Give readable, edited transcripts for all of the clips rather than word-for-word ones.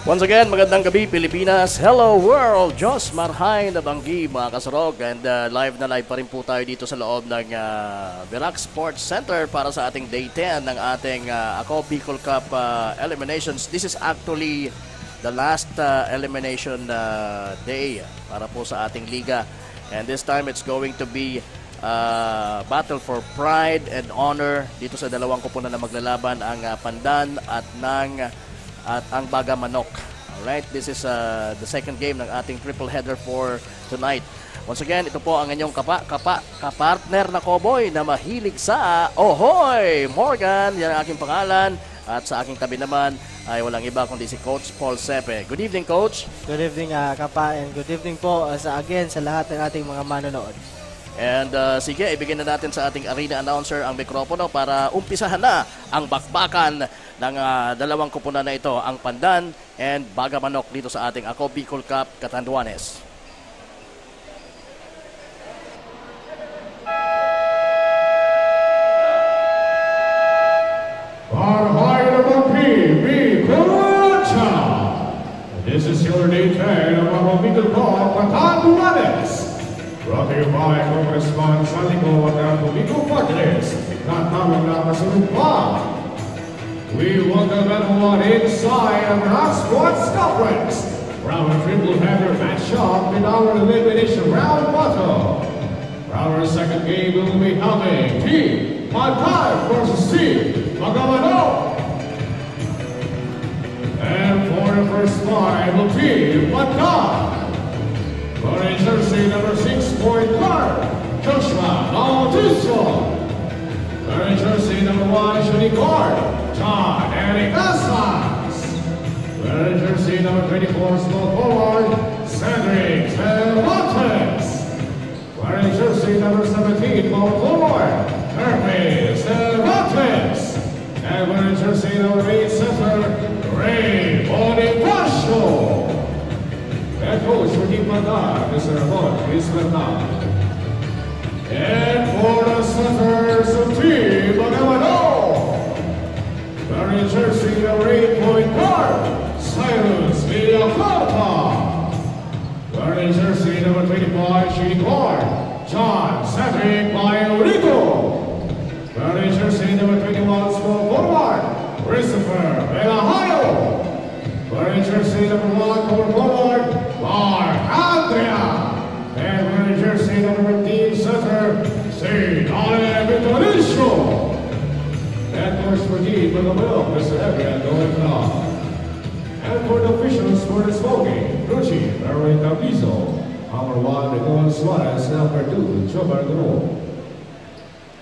Once again, magandang gabi Pilipinas. Hello world! Diyos marhay na banggi mga kasarog. And live na live pa rin po tayo dito sa loob ng Virac Sports Center para sa ating Day 10 ng ating Ako Bicol Cup eliminations. This is actually the last elimination day para po sa ating liga. And this time it's going to be battle for pride and honor dito sa dalawang kupunan na maglalaban, ang Pandan at ang Baga Manok. Alright, this is the second game ng ating triple header for tonight. Once again, ito po ang inyong kapartner na cowboy na mahilig sa Ohoy! Morgan, yan ang aking pangalan. At sa aking tabi naman ay walang iba kundi si Coach Paul Sepe. Good evening, Coach. Good evening, Kapa, and good evening po sa lahat ng ating mga manonood. And sige, ibigyan na natin sa ating arena announcer ang mikropono para umpisahan na ang bakbakan ng dalawang kupunan na ito, ang Pandan and Baga Manok dito sa ating Ako Bicol Cup Catanduanes. This is your day 10 of Ako Bicol Cup Catanduanes. Brought to you by Congressman Salico at Ako Bicol Padres. Natawag na kasunod pa. We welcome everyone inside of Virac Sports Complex for our triple header matchup in our elimination round battle. For our second game, we will be having Team Pandan versus Team Baga Manok. And for the first five will be Pandan. Wearing jersey number 6, point guard, Joshua Bautista. Wearing jersey number 1, shooting guard, John Eric Asas. Wearing jersey number 24, small forward, Cedric Cervantes. Wearing jersey number 17, small forward, Hermes Cervantes. And wearing jersey number 8, center, Ray Bonifacio. Head coach for Team Pandan, Mr. Jorge Bernal. And for the centers of Team Baga Manok, wearing jersey number 8, point guard, Cyrus Villacorta. Wearing jersey number 25, shooting guard, John Cedric Mayorito. Wearing jersey number 21, small forward, Christopher Belahayo. Wearing jersey number 1, power forward, Mark Andrea. And wearing jersey number 15, center, St. Ale Vitalicio. And coach for Team Baga Manok, Mr. Adrian Dolenca. And for the officials for the smoking, Ruchi Erwin Tabizo, number 1, Nicole Suarez, number 2, Chobar Gro.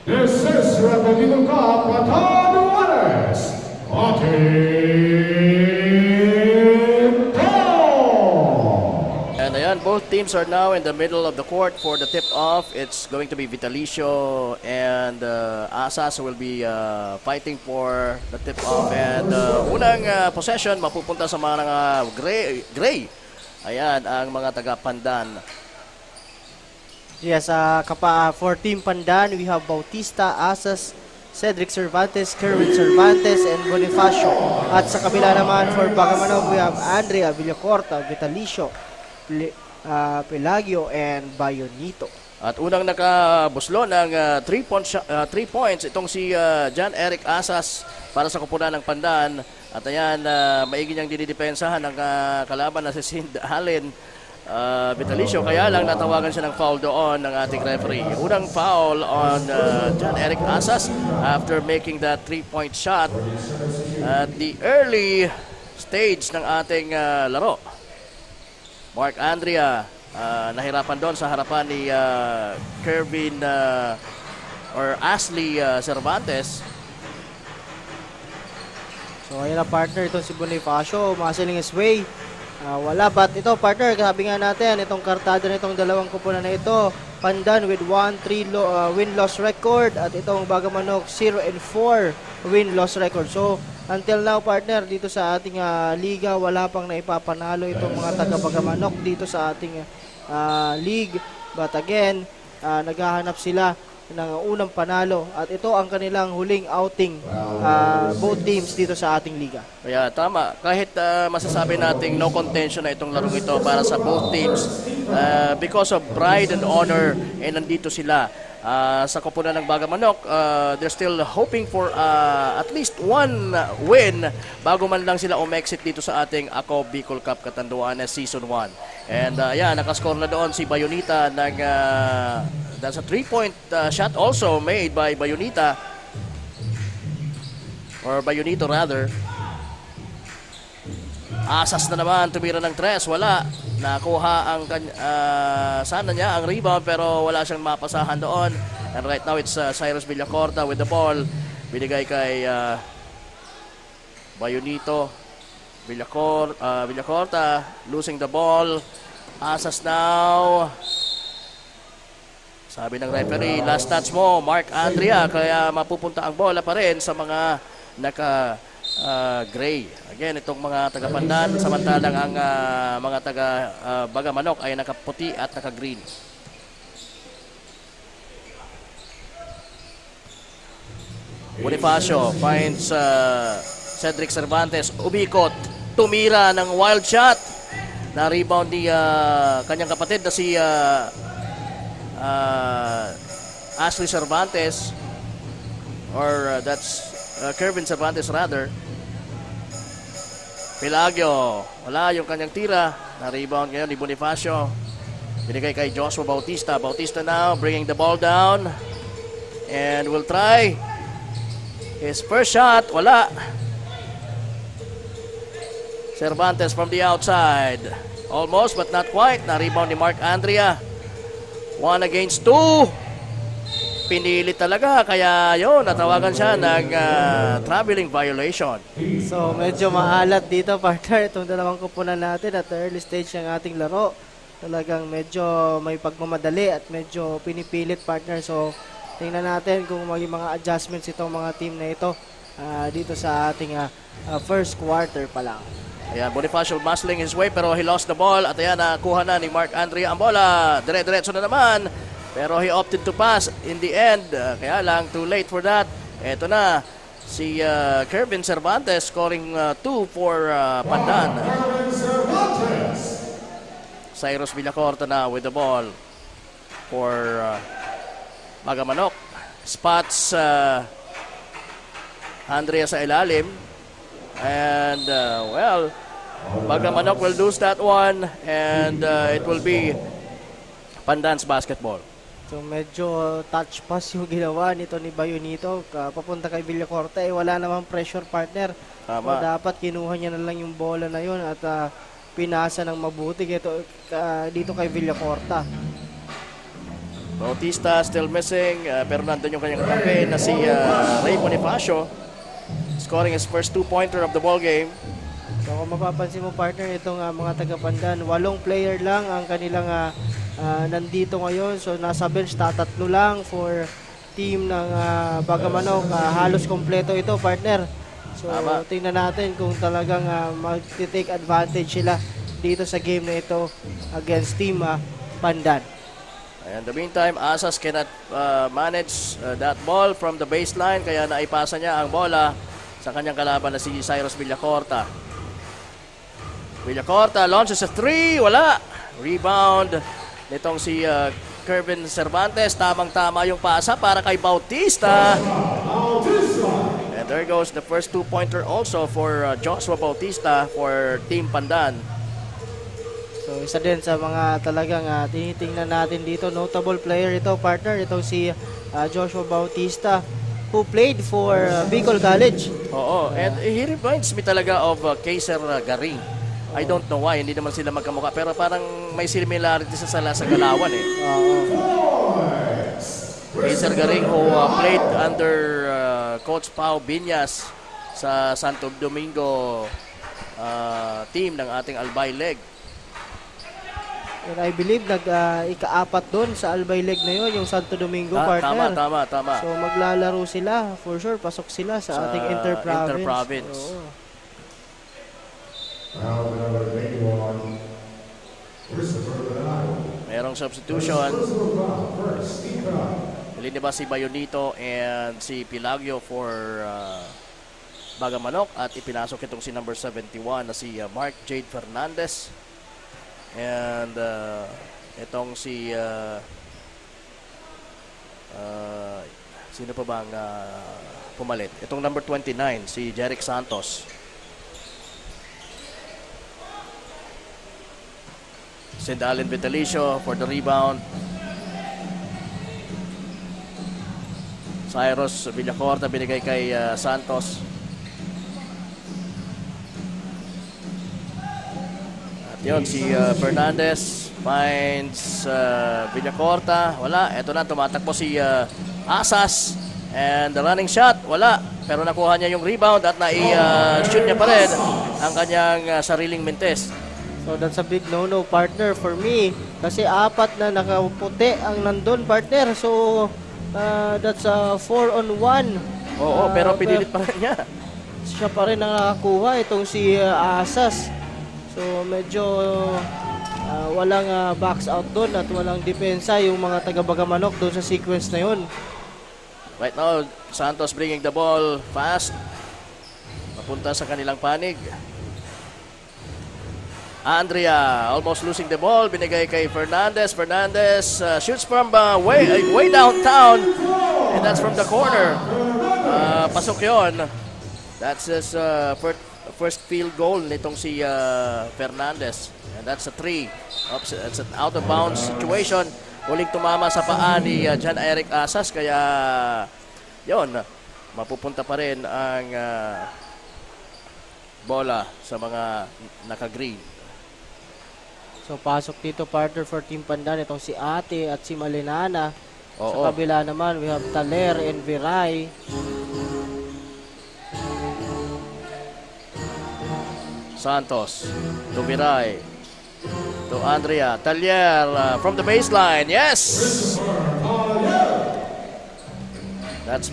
This is Ako Bicol Cup Catanduanes. And ayan, both teams are now in the middle of the court for the tip-off. It's going to be Vitalicio and Asas will be fighting for the tip-off. And unang possession mapupunta sa mga gray. Ayan, ang mga taga-Pandan. Yes, Kapa, for Team Pandan, we have Bautista, Asas, Cedric Cervantes, Kerwin Cervantes, and Bonifacio. At sa kabila naman, for Baga Manok, we have Andrea Villacorta, Vitalicio, Pelagio, and Bayonito. At unang nakabuslo ng 3 points itong si John Eric Asas para sa kupunan ng Pandan. At ayan, maigi niyang dinidepensahan ng kalaban na si St. Allen Vitalicio, kaya lang natawagan siya ng foul doon ng ating referee. Unang foul on John Eric Asas after making that 3-point shot at the early stage ng ating laro. Mark Andrea nahirapan doon sa harapan ni Kervin or Ashley Cervantes. So ayun na partner, itong si Bonifacio, muscling his way. Wala, but ito partner, sabi nga natin, itong kartada na itong dalawang kupunan na ito, Pandan with 1-3 win-loss record at itong Baga Manok 0-4 win-loss record. So until now partner, dito sa ating liga, wala pang naipapanalo itong mga taga-Baga Manok dito sa ating league. But again, naghahanap sila ng unang panalo at ito ang kanilang huling outing both teams dito sa ating liga. Kaya tama, kahit masasabi nating no contention na itong larong ito para sa both teams, because of pride and honor, nandito sila sa koponan ng Bagamanok. They're still hoping for at least one win bago man lang sila umexit dito sa ating Ako Bicol Cup Catanduanes Season 1. And nakascore na doon si Bayonita ng that's a 3-point shot also made by Bayonita, or Bayonito rather. Asas na naman, tumira ng 3, wala. Nakuha ang sana niya ang rebound pero wala siyang mapasahan doon. And right now it's Cyrus Villacorta with the ball. Binigay kay Bayonito. Villacorta losing the ball. Asas now. Sabi ng referee, last touch mo, Mark Andrea. Kaya mapupunta ang bola pa rin sa mga naka-gray. Again, itong mga taga-Pandan, samantalang ang mga taga-Bagamanok ay nakaputi at naka-green. Bonifacio finds Cedric Cervantes. Umikot, tumira ng wild shot. Na-rebound ni kanyang kapatid na si Ashley Cervantes, or that's Kervin Cervantes rather. Pelagio, wala yung kanyang tira. Na-rebound ngayon ni Bonifacio. Binigay kay Joshua Bautista. Bautista now bringing the ball down and will try his first shot. Wala. Cervantes from the outside, almost but not quite. Na-rebound ni Mark Andrea. 1 against 2. Pinili talaga, kaya yun, natawagan siya ng traveling violation. So medyo maalat dito, partner, itong dalawang kupunan natin at early stage ng ating laro. Talagang medyo may pagmamadali at medyo pinipilit, partner. So tingnan natin kung maging mga adjustments itong mga team na ito dito sa ating first quarter pa lang. Ayan, Bonifacio muscling his way pero he lost the ball. At ayan, nakuha na ni Mark Andrea ang bola. Dire-diretso na naman. Pero he opted to pass in the end. Kaya lang, too late for that. Eto na, si Kervin Cervantes scoring 2 for Pandan. Cyrus Villacorta na with the ball for Bagamanok. Spots Andrea sa ilalim. And well, Bagamanok will lose that one and it will be Pandan's basketball. So medyo touch pass yung ginawa nito ni Bayonito papunta kay Villacorta, wala namang pressure, partner. So, dapat kinuha niya na lang yung bola na yun at pinasa ng mabuti dito kay Villacorta. Bautista still missing pero nandun yung kanyang kakampi na si Ray Bonifacio, scoring his first 2-pointer of the ball game. So kung mapapansin mo, partner, itong mga taga-Pandan, 8 player lang ang kanilang nandito ngayon. So nasa bench, tatatlo lang for team ng Bagamanok. Halos kompleto ito, partner. So tingnan natin kung talagang mag-take advantage sila dito sa game na ito against team Pandan. In the meantime, Asas cannot manage that ball from the baseline, kaya naipasa niya ang bola sa kanyang kalaban na si Cyrus Villacorta. Villacorta launches a 3, wala. Rebound nitong si Kervin Cervantes. Tamang-tama yung pasa para kay Bautista. And there goes the first 2-pointer also for Joshua Bautista for Team Pandan. So isa din sa mga talagang tinitingnan natin dito, notable player ito, partner, itong si Joshua Bautista, who played for Bicol College. Oo, and he reminds me talaga of Kaiser Garing. I don't know why, hindi naman sila magkamukha, pero parang may similarity sa galawan eh. Kaiser Garing who played under Coach Pao Biñas sa Santo Domingo team ng ating Albay Leg. And I believe ika-4 doon sa Albay Leg na yun, yung Santo Domingo, partner. Tama. So maglalaro sila, for sure, pasok sila sa ating Interprovince. Merong substitution. linibas si Bayonito and si Pilagio for Bagamanok at ipinasok itong si number 71 na si Mark Jade Fernandez. And itong si sino pa bang pumalit? Itong number 29, si Jeric Santos. St. Allen Vitalicio for the rebound. Cyrus Villacorta binigay kay Santos. At yun, si Fernandez finds Villacorta. Wala. Ito na, tumatakbo si Asas. And the running shot, wala. Pero nakuha niya yung rebound at nai-shoot niya pa rin ang kanyang sariling mintes. So that's a big no-no, partner, for me. Kasi 4 na nakaputi ang nandun, partner. So that's a 4-on-1. Oo, pero pinilit pa rin niya. Siya pa rin ang nakakuha, itong si Asas. So medyo walang box out doon at walang depensa yung mga taga-Bagamanok doon sa sequence na yun. Right now, Santos bringing the ball fast. Papunta sa kanilang panig. Andrea almost losing the ball. Binigay kay Fernandez. Fernandez shoots from way downtown. And that's from the corner. Pasok yun. That's his first field goal nitong si Fernandez. And that's a 3. Oops, that's an out of bounds situation. Huling tumama sa paa ni John Eric Asas. Kaya yon, mapupunta pa rin ang bola sa mga naka-green. So pasok dito, partner, for Team Pandan, itong si Ate at si Malinana. Oo. Sa kabila naman, we have Taler and Viray. Santos to Viray to Andrea. Talier from the baseline. Yes! That's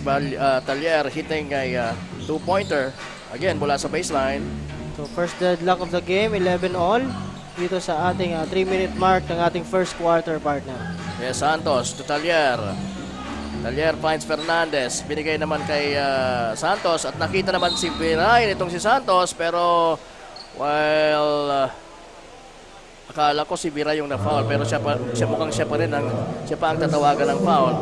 Talier hitting a 2-pointer. Again, mula sa baseline. So first deadlock of the game, 11 all. Dito sa ating 3-minute mark ng ating first quarter, partner. Yes, Santos to Talier. Talier finds Fernandez. Binigay naman kay Santos. At nakita naman si Viray nitong si Santos. Pero while akala ko si Viray yung na-foul, pero siya pa rin ang tatawagan ng foul.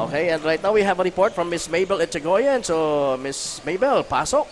Okay, and right now we have a report from Miss Mabel Echegoyen. So, Miss Mabel, pasok.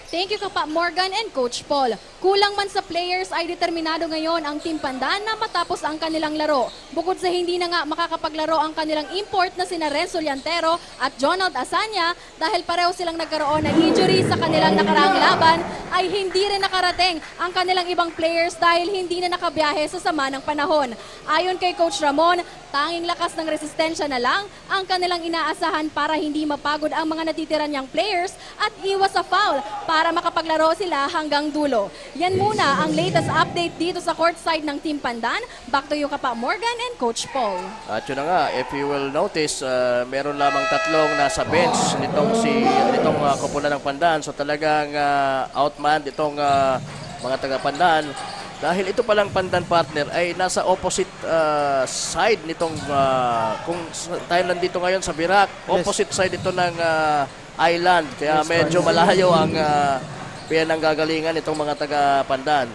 Thank you, Kapa Morgan and Coach Paul. Kulang man sa players ay determinado ngayon ang Team Pandan na matapos ang kanilang laro. Bukod sa hindi na nga makakapaglaro ang kanilang import na sina Renzo Llantero at Jonald Asanya dahil pareho silang nagkaroon ng injury sa kanilang nakaraang laban, ay hindi rin nakarating ang kanilang ibang players dahil hindi na nakabiyahe sa sama ng panahon. Ayon kay Coach Ramon, tanging lakas ng resistensya na lang ang kanilang inaasahan para hindi mapagod ang mga natitira niyang players at iwas sa foul para makapaglaro sila hanggang dulo. Yan muna ang latest update dito sa courtside ng Team Pandan. Back to you, Kapa Morgan and Coach Paul. At yun na nga, if you will notice, meron lamang 3 nasa bench nitong koponan ng Pandan. So talagang outmanned itong mga taga-Pandan. Dahil ito palang Pandan, partner, ay nasa opposite side nitong, kung tayo nandito ngayon sa Virac, opposite side ito ng island. Kaya medyo malayo ang pinanggagalingan itong mga taga-Pandan.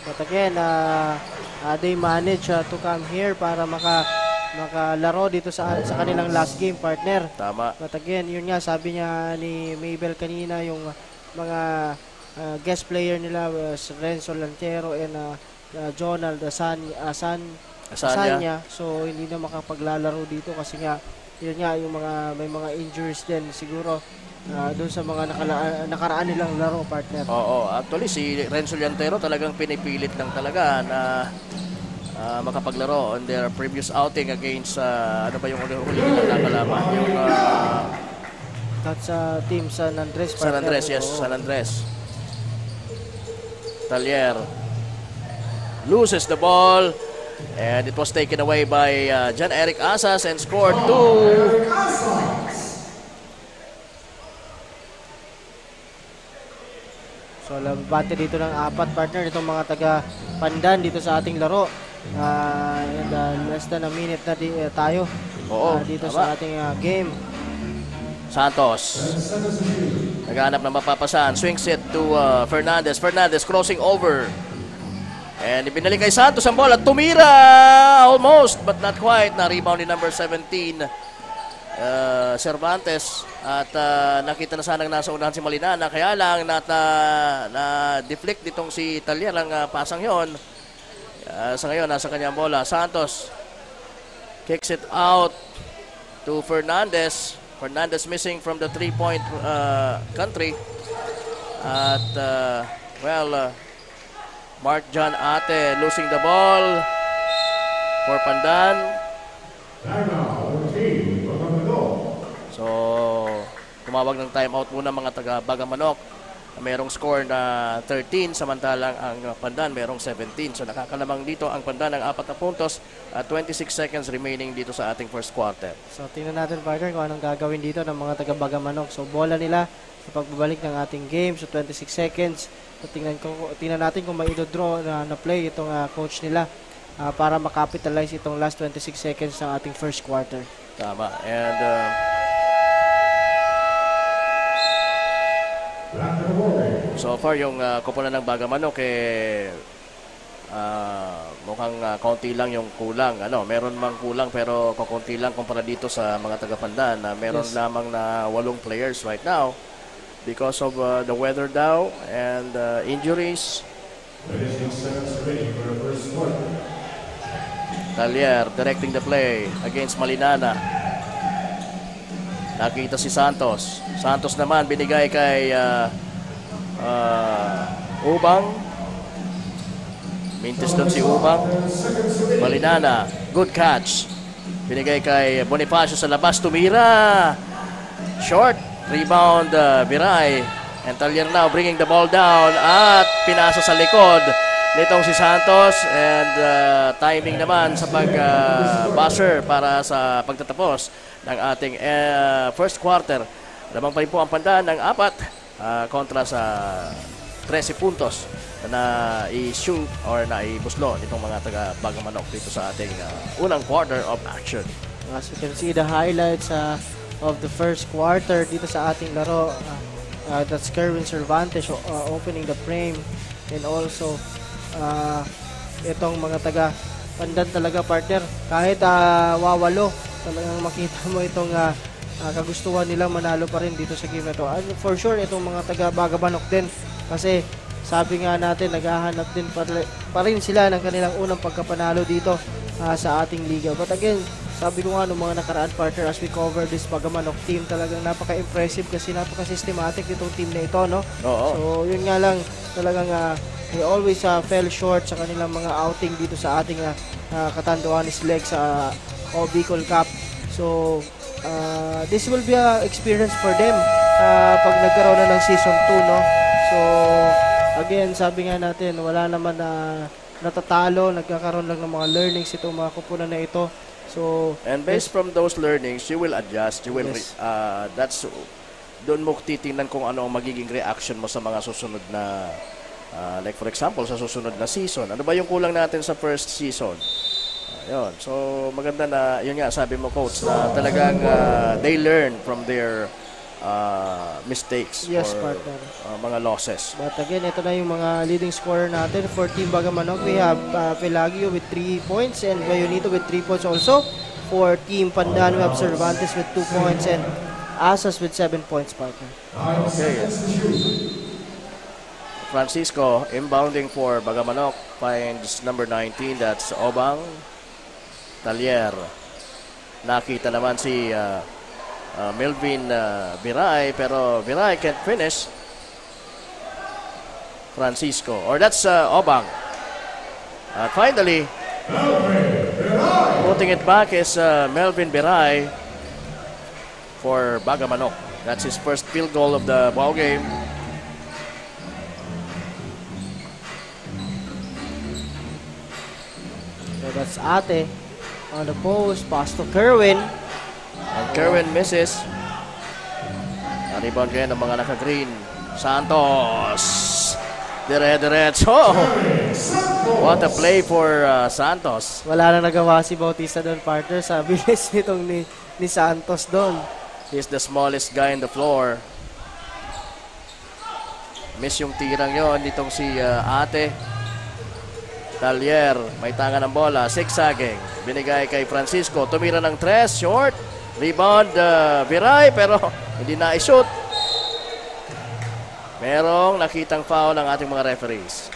But again, they manage to come here para makalaro dito sa kanilang last game, partner. Tama. But again, yun nga, sabi niya ni Mabel kanina, yung mga guest player nila was Renzo Llantero and Jonald Asanya. So hindi na makapaglalaro dito kasi nga yun nga, yung may mga injuries din siguro doon sa mga nakaraan nilang laro, partner. Oo, actually si Renzo Llantero talagang pinipilit lang talaga na makapaglaro on their previous outing against ano ba yung huli nilang nakalaban? Yung that's team San Andres, partner. San Andres, yes, San Andres. Talier loses the ball and it was taken away by John Eric Asas and scored 2. So labante dito ng 4, partner, itong mga taga Pandan dito sa ating laro. And less than a minute na tayo Oo, dito tama. sa ating game. Santos. Naghanap na mapapasan. Swings it to Fernandez. Fernandez crossing over. And ibinalik kay Santos ang bola. Tumira! Almost, but not quite. Na-rebound ni number 17. Cervantes. At nakita na sanang nasa unahan si Malinana. Kaya lang na-deflect ditong si Talyer ang pasang yon. Sa ngayon, nasa kanyang bola. Santos kicks it out to Fernandez. Fernandez missing from the three-point country. At, Mark John Ate losing the ball for Pandan. So, tumawag ng timeout muna mga taga-Bagamanok. Merong score na 13, samantalang ang Pandan merong 17. So nakakalamang dito ang Pandan ng 4 na puntos at 26 seconds remaining dito sa ating first quarter. So tingnan natin, partner, kung anong gagawin dito ng mga taga-Bagamanok. So bola nila sa pagbabalik ng ating game. So 26 seconds. So tingnan natin kung may i-draw na play itong coach nila para makapitalize itong last 26 seconds ng ating first quarter. Tama. And so far yung koponan ng Bagamanok mukhang konti lang yung kulang. Meron mang kulang pero konti lang kumpara dito sa mga taga-Pandan na meron lamang na 8 players right now because of the weather daw and injuries. Talyer directing the play against Malinana. Nakita si Santos. Santos naman binigay kay Ubang. Mintis doon si Ubang. Malinana, good catch. Binigay kay Bonifacio sa labas, tumira. Short, rebound Biray. And Talyer now bringing the ball down at pinasa sa likod nitong si Santos. And timing naman sa pag-buzzer para sa pagtatapos ng ating first quarter. Lamang pa rin po ang Pandan ng 4 kontra sa 13 puntos na i-shoot or na i-buslo nitong mga taga-Bagamanok dito sa ating unang quarter of action. As you can see the highlights of the first quarter dito sa ating laro. That's Kerwin Cervantes opening the frame, and also itong mga taga-Pandan talaga, partner. Kahit wawalo, talagang makita mo itong kagustuhan nilang manalo pa rin dito sa game na to. And for sure, itong mga taga-Bagamanok din, kasi sabi nga natin, naghahanap din pa rin sila ng kanilang unang pagkapanalo dito sa ating liga. But again, sabi ko nga nung mga nakaraan, partner, as we cover this Bagamanok team, talagang napaka-impressive kasi napaka-systematic itong team na ito, no? Oo. So, yun nga lang, talagang they always fell short sa kanilang mga outing dito sa ating Catanduanes leg sa Bicol Cup. So, this will be a experience for them pag nagkaroon na ng season 2, no? So, again, sabi nga natin, wala naman na natatalo, nagkakaroon lang ng mga learnings itong mga kupunan na ito. So, and based from those learnings, you will adjust. You will doon mo titingnan kung ano ang magiging reaction mo sa mga susunod na like for example, sa susunod na season. Ano ba yung kulang natin sa first season? Yun. So, maganda na, yun nga, sabi mo, coach, na talagang they learn from their mistakes or partner. mga losses. But again, ito na yung mga leading scorer natin for Team Bagamanok. We have Pelagio with 3 points and Bayonito with 3 points also. For Team Pandan, we have Cervantes with 2 points and Asas with 7 points, partner. Okay. Francisco inbounding for Bagamanok finds number 19, that's Obang. Talyer. Nakita naman si Melvin Biray, pero Biray can't finish. Francisco, or that's Obang. Finally, putting it back is Melvin Biray for Bagamanok. That's his first field goal of the ball game. So that's Ate on the post, pass to Kerwin. And Kerwin misses. Na-rebound kayo ng mga naka-green. Santos. Dire-diretso. What a play for Santos. Wala na nagawa si Bautista doon, partner, sa bilis nitong ni Santos doon. He's the smallest guy in the floor. Miss yung tirang yon nitong si Ate. Talyer, may tanga ng bola, zigzagging. Binigay kay Francisco, tumira ng 3, short. Rebound, Viray, pero hindi na i-shoot. Merong nakitang foul ng ating mga referees.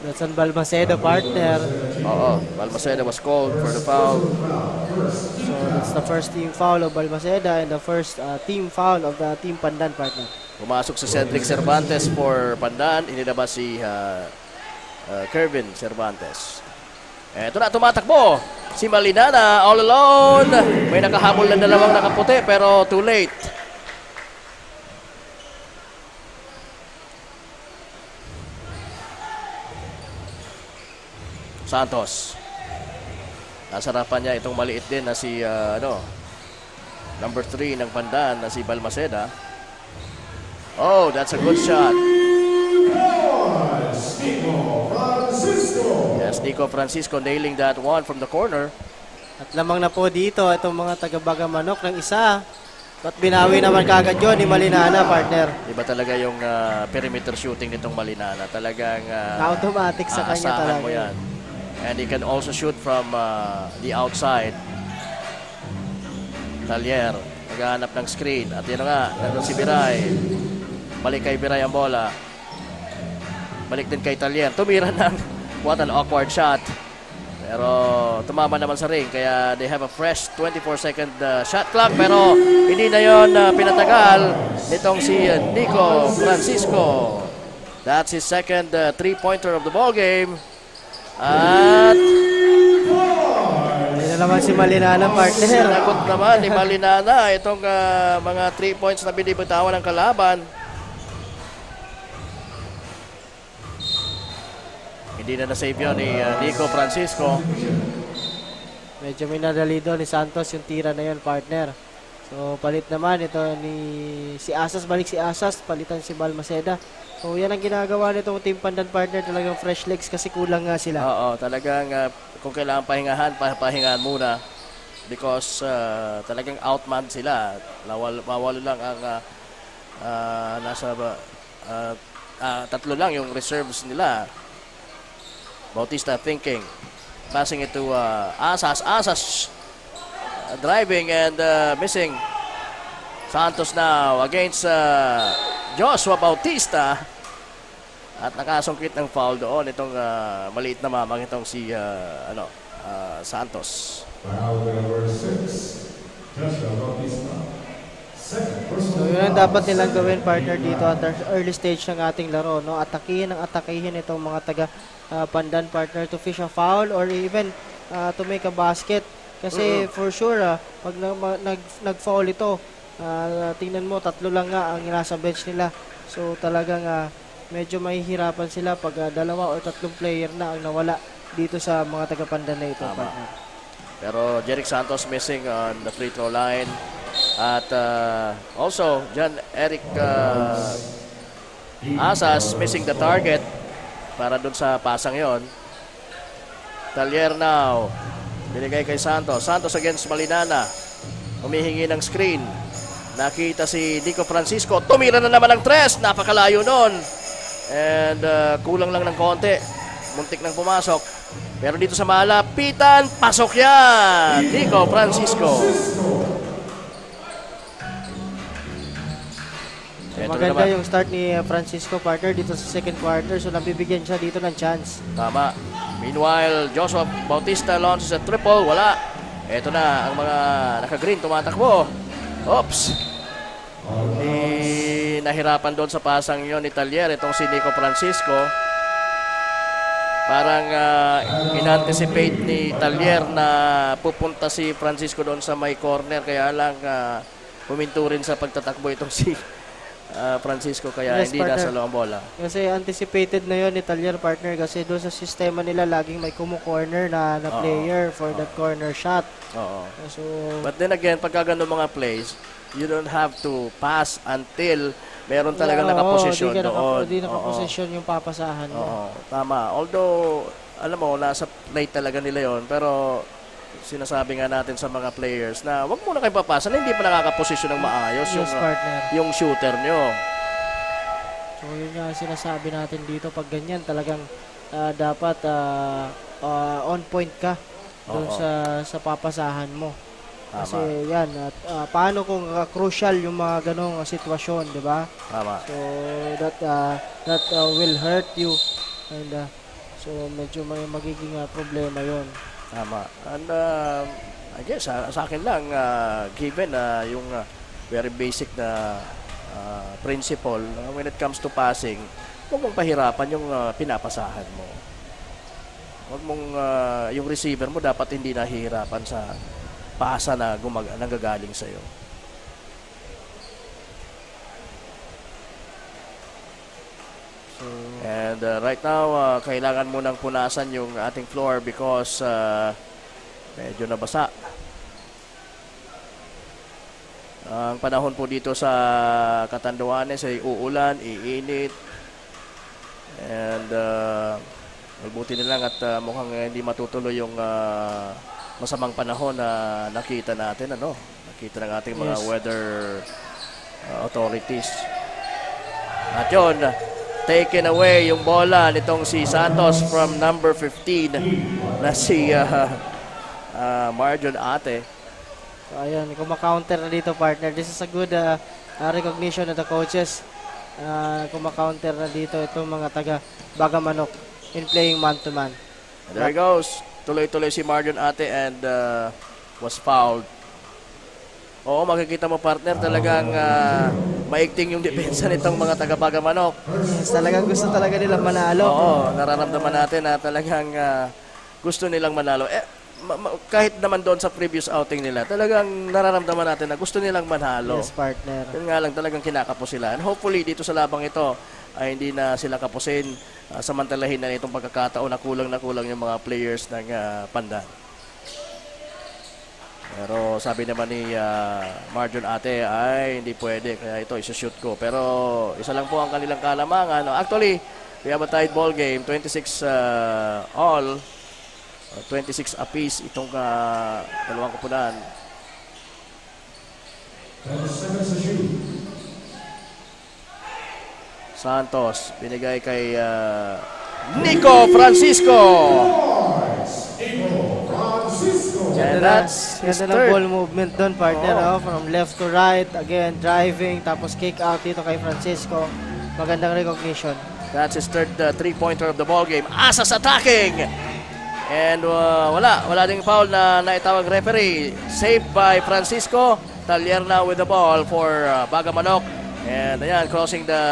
That's on Balmaceda, partner. Oo, Balmaceda was called for the foul. So that's the first team foul of Balmaceda and the first team foul of the Team Pandan, partner. Pumasok si Cedric Cervantes for Pandan. Inilabas si Kervin Cervantes. Eto na, tumatakbo. Si Malinana all alone. May nakahabol na dalawang nakaputi pero too late. Santos. Nasarapan niya itong maliit din na si number 3 ng Pandan na si Balmaceda. Oh, that's a good shot. Yes, Nico Francisco nailing that one from the corner. At lamang na po dito itong mga taga-Baga Manok ng isa. At binawi naman kagad yun ni Malinana, partner. Iba talaga yung perimeter shooting nitong Malinana. Talagang Na-automatic sa kanya aasahan talaga. mo yan. And he can also shoot from the outside. Talyer, naghahanap ng screen. At yun nga, nandun si Viray. Balik kay Viray ang bola. Balik din kay Talyer. Tumira ng what an awkward shot. Pero tumama naman sa ring. Kaya they have a fresh 24-second shot clock. Pero hindi na yun pinatagal nitong si Nico Francisco. That's his second three-pointer of the ball game. At Hindi na naman si Malinana, partner. sinagot naman ni Malinana itong mga 3 points na binibitawan ng kalaban. Hindi na na-save yun ni Nico Francisco. Medyo minadali doon ni Santos yung tira na yun, partner. So, palit naman ito ni si Asas, balik si Asas, palitan si Balmaceda. So, yan ang ginagawa nitong Team Pandan, partner. Talagang fresh legs kasi kulang nga sila. Oo, talagang kung kailangan pahingahan muna. Because talagang outmanned sila. Mawalo lang ang tatlo lang yung reserves nila. Bautista thinking. Passing it to Asas. Asas driving and missing. Santos now against Joshua Bautista. At nakasungkit ng foul doon itong maliit na mamang itong si Santos. Foul number 6, Joshua Bautista. Second So, personal yun ang foul. dapat nilang gawin, partner, dito at the early stage ng ating laro. No? Atakihin itong mga taga Pandan, partner, to fish a foul or even to make a basket. Kasi for sure, pag nag-foul ito, tingnan mo, 3 lang nga ang nasa bench nila. So talagang medyo mahihirapan sila pag 2 or 3 player na ang nawala dito sa mga taga-Pandan na ito, partner. Pero Jeric Santos missing on the free throw line. At also, John Eric Asas missing the target para dun sa pasang yon. Talyer now. Binigay kay Santos. Santos against Malinana. Humihingi ng screen. Nakita si Nico Francisco. Tumira na naman ng 3. Napakalayo nun. And kulang lang ng konti. Muntik nang pumasok. Pero dito sa malapitan, pasok yan! Nico Francisco. Ito na Maganda naman. yung start ni Francisco, partner, dito sa second quarter. So nabibigyan siya dito ng chance. Tama. Meanwhile, Joshua Bautista launches a triple. Wala. Ito na ang mga naka-green tumatakbo. Oops. Nahirapan doon sa pasang yon ni Talyer. Itong si Nico Francisco. Parang in-anticipate ni Talyer na pupunta si Francisco doon sa may corner. Kaya lang huminto rin sa pagtatakbo itong si Francisco, kaya Yes, hindi partner. nasa loong bola. Kasi anticipated na yun ni Talyer, partner, kasi doon sa sistema nila laging may kumu-corner na player for that corner shot. Oo. So, But then again, pagka ganun mga plays, you don't have to pass until meron talagang nakaposisyon doon. Hindi nakaposisyon yung papasahan mo. Oo, tama. Although, alam mo, nasa plate talaga nila yon, pero sinasabi nga natin sa mga players na wag muna kayo papasa na hindi pa nakakaposisyon ng maayos Yes, partner. yung shooter nyo. So, yun nga sinasabi natin dito. Pag ganyan, talagang dapat on point ka doon Oo. sa papasahan mo. Tama. Kasi yan, paano kung crucial yung mga ganong sitwasyon, di ba? Tama. So, that will hurt you. And so, medyo may magiging problema yon. Tama. And I guess sa akin lang, given yung very basic na principle, when it comes to passing, huwag mong pahirapan yung pinapasahan mo. Huwag mong, yung receiver mo dapat hindi nahihirapan sa pasa na nanggagaling sa'yo. And right now, kailangan mo nang punasan yung ating floor because medyo nabasa. Ang panahon po dito sa Catanduanes ay uulan, iinit. And mabuti na lang at mukhang hindi matutuloy yung masamang panahon na nakita natin. Nakita ng ating mga weather authorities. At yun, taken away yung bola nitong si Santos from number 15 na si Marjon Ate. So, ayan, kumakaunter na dito, partner. This is a good recognition of the coaches. Kumakaunter na dito itong mga taga Bagamanok in playing man-to-man. There he goes. Tuloy-tuloy si Marjon Ate and was fouled. Oo, makikita mo, partner, talagang maigting yung depensa nitong mga taga Bagamanok. Yes, talagang gusto talaga nilang manalo. Oo, nararamdaman natin na talagang gusto nilang manalo. Kahit naman doon sa previous outing nila, talagang nararamdaman natin na gusto nilang manalo. Yes, partner. Yun nga lang, talagang kinakapos sila. And hopefully, dito sa labang ito, ay hindi na sila kapusin. Samantalahin na itong pagkakataon na kulang yung mga players ng Pandan. Pero sabi naman ni Marjon Ate ay hindi pwede, kaya ito isushoot ko. Pero isa lang po ang kanilang kalamangan. Actually, we have a tied ball game, 26 all. 26 apiece itong dalawang kupunan. 10 seconds to shoot. Santos, binigay kay Nico Francisco. Nico Francisco. And that's his Ganda ng third. ball movement doon, partner. From left to right. Again, driving. Tapos kick out dito kay Francisco. Magandang recognition. That's his third three-pointer of the ball game. Asas attacking! And wala ding foul na naitawag referee. Saved by Francisco. Talyer now with the ball for Bagamanok. And ayan, crossing the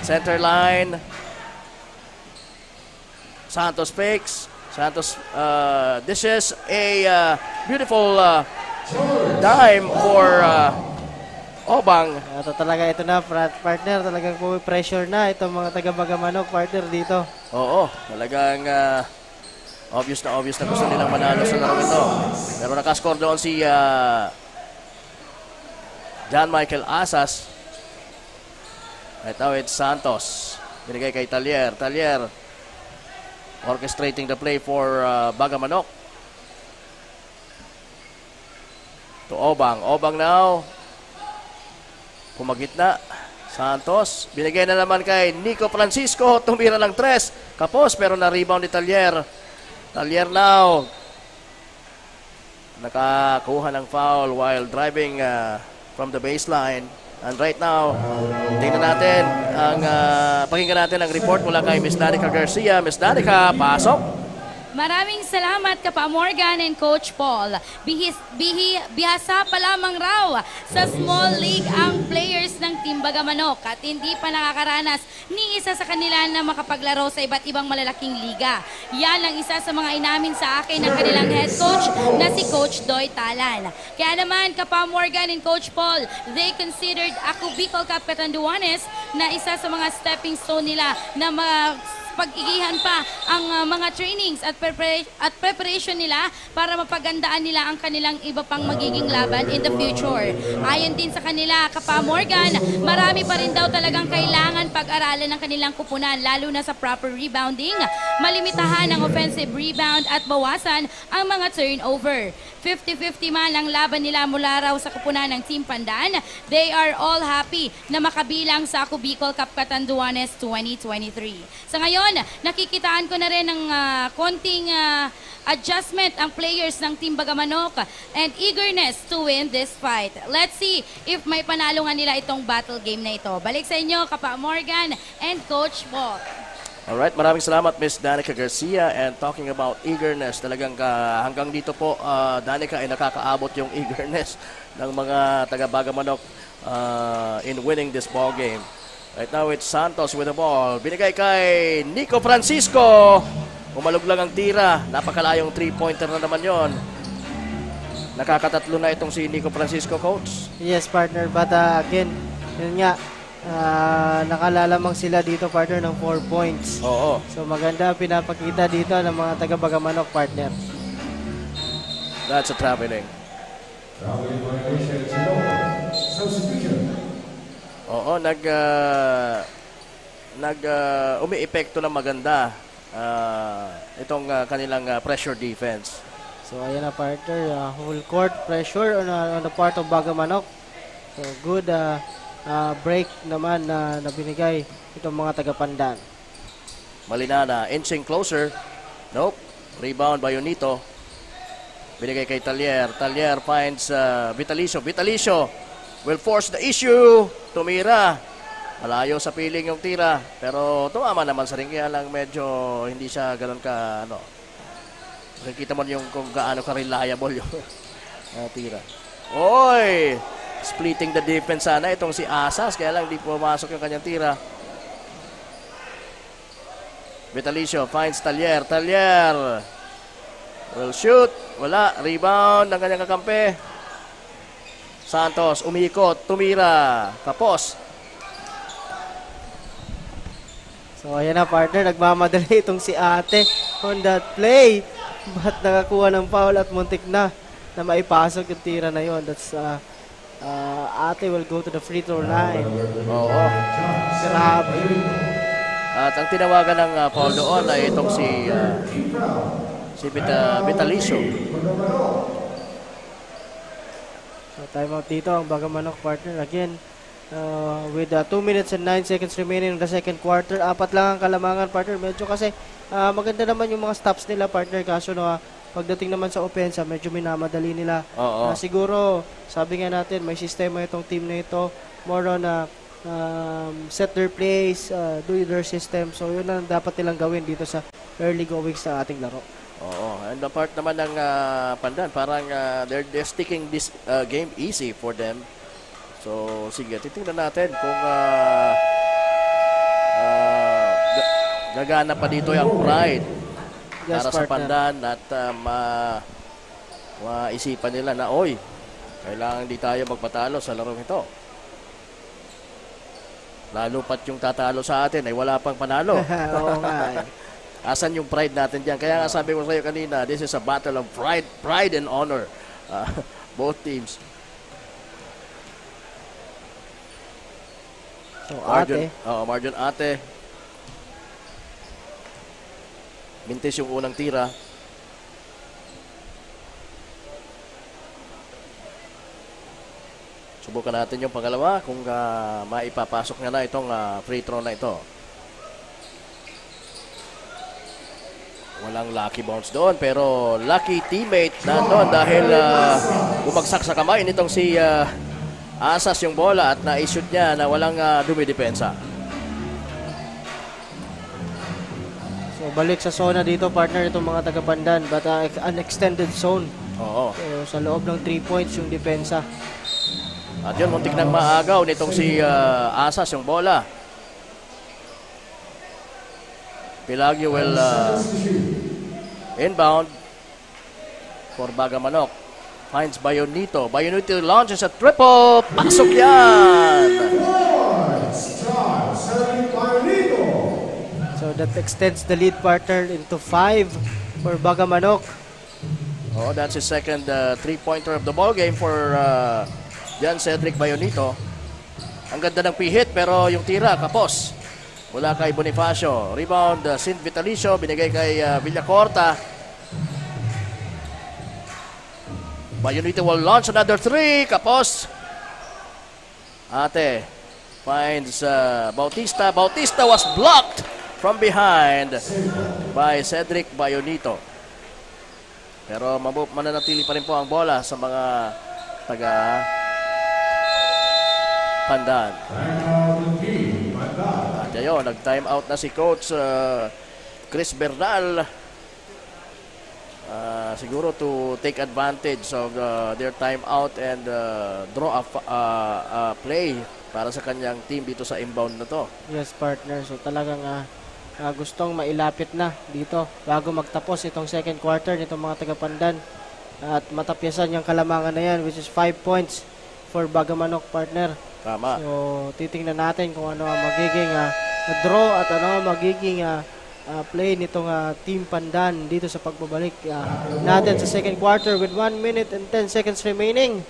center line. Santos fakes. Santos dishes a beautiful dime for Obang. Ito na, partner. Talagang pressure na itong mga taga-Bagamanok, partner, dito. Oo, talagang obvious na gusto nilang manalo sa laro ito. Pero nakascore doon si John Michael Asas. Ito, it's Santos. Binigay kay Talyer. Talyer orchestrating the play for Bagamanok. To Obang. Obang now. Pumagitna. Santos. Binigay na naman kay Nico Francisco. Tumira ng 3. Kapos pero na-rebound ni Talyer. Talyer now. Nakakuha ng foul while driving from the baseline. And right now, tingnan natin pakinggan natin ang report mula kay Miss Danica Garcia. Miss Danica, pasok. Maraming salamat Kapa Morgan and Coach Paul. Bihasa pa lamang raw sa small league ang players ng Team Bagamanok at hindi pa nakakaranas ni isa sa kanila na makapaglaro sa iba't ibang malalaking liga. Yan ang isa sa mga inamin sa akin ng kanilang head coach na si Coach Doy Talan. Kaya naman Kapa Morgan and Coach Paul, they considered Aku Bicol Cup Catanduanes na isa sa mga stepping stone nila na pag-igihan pa ang mga trainings at preparation nila para mapagandaan nila ang kanilang iba pang magiging laban in the future. Ayon din sa kanila, Kapa Morgan, marami pa rin daw talagang kailangan pag-aralan ng kanilang kupunan, lalo na sa proper rebounding, malimitahan ang offensive rebound at bawasan ang mga turnover. 50-50 man ang laban nila mula raw sa kupunan ng Team Pandan. They are all happy na makabilang sa Aku Bicol Cup Catanduanes 2023. Sa ngayon, nakikitaan ko na rin ng konting adjustment ang players ng Team Bagamanok and eagerness to win this fight. Let's see if may panalo nga nila itong battle game na ito. Balik sa inyo, Kapa Morgan and Coach Paul. Alright, maraming salamat Miss Danica Garcia, and talking about eagerness, talagang hanggang dito po Danica ay nakakaabot yung eagerness ng mga taga-Bagamanok in winning this ball game. Right now it's Santos with the ball, binigay kay Nico Francisco, umalog lang ang tira, napakalayong 3-pointer na naman yon. Nakakatatlo na itong si Nico Francisco, Coach. Yes, partner. But again, yun nga, nakalalamang sila dito, partner, ng 4 points. Oo. So maganda pinapakita dito ng mga taga-Bagamanok, partner. That's a traveling. Traveling violation, substitution. Oo, umi-epekto ng maganda itong kanilang pressure defense. So ayan na, partner, whole court pressure on the part of Bagamanok. So good break naman na binigay itong mga taga-Pandan. Malinana, inching closer. Nope. Rebound by Unito. Binigay kay Talier. Talier finds Vitalicio. Vitalicio will force the issue. Tumira. Malayo sa piling yung tira. Pero tumama naman sa ring. Kaya lang medyo hindi siya ganun ka, nakikita mo yung kung gaano ka-reliable yung tira. Oy! Splitting the defense sana itong si Asas. Kaya lang di pumasok yung kanyang tira. Vitalicio finds Talier. Talier will shoot. Wala. Rebound ng kanyang kakampi. Santos umikot. Tumira. Tapos. So ayan na, partner, nagmamadali itong si Ate on that play. But nakakuha ng foul at muntik na maipasok yung tira na yon. That's Ate will go to the free throw line. Oo. Grabe. At ang tinawagan ng foul doon ay itong si Vitalicio. So timeout dito ang Bagamanok, partner. Again, with 2 minutes and 9 seconds remaining in the second quarter. 4 lang ang kalamangan, partner. Medyo kasi maganda naman yung mga stops nila, partner. Kaso pagdating naman sa opensa, medyo minamadali nila. Siguro, sabi nga natin, may sistema itong team na ito. More on set their plays, do their system. So, yun ang dapat nilang gawin dito sa early goings sa ating laro. Oo. And the part naman ng Pandan, parang they're sticking this game easy for them. So, sige, titingnan natin kung gagana pa dito yung pride para sa Pandan at maisipan nila na, oy, kailangan di tayo magpatalo sa larong ito. Lalo pat yung tatalo sa atin ay wala pang panalo. Oo nga. Asan yung pride natin dyan? Kaya nga sabi ko sa iyo kanina, this is a battle of pride and honor. Both teams. So, Marjon Ate. Mintis yung unang tira. Subukan natin yung pangalawa kung maipapasok nga na itong free throw na ito. Walang lucky bounce doon, pero lucky teammate na doon dahil bumagsak sa kamay nitong si Asas yung bola at na-shoot niya na walang dumidepensa. So balik sa zona dito, partner, itong mga taga-Pandan. But an extended zone. Oo. So, sa loob ng 3 points yung depensa. At yun, muntik nang maagaw nitong si Asas yung bola. Pilagyo will inbound for Bagamanok. Finds Bayonito. Bayonito launches a triple. Pasok yan! So that extends the lead, partner, into 5 for Bagamanok. Oh, that's his second three-pointer of the ball game for Jan Cedric Bayonito. Ang ganda ng pihit pero yung tira kapos. Mula kay Bonifacio. Rebound, Saint Vitalicio. Binigay kay Villacorta. Bayonito will launch another three. Kapos. Ate finds Bautista. Bautista was blocked from behind by Cedric Bayonito. Pero mananatili pa rin po ang bola sa mga taga Pandan. At ayun, nag-time out na si Coach Chris Bernal. Siguro to take advantage of their time out and draw a play para sa kanyang team dito sa inbound na to. Yes, partner. So talagang gustong mailapit na dito bago magtapos itong second quarter nitong mga taga-Pandan. At matapyasan yung kalamangan na yan, which is 5 points for Bagamanok, partner. Tama. So titingnan natin kung ano ang magiging draw at ano ang magiging play nitong Team Pandan dito sa pagbabalik natin sa second quarter with 1 minute and 10 seconds remaining.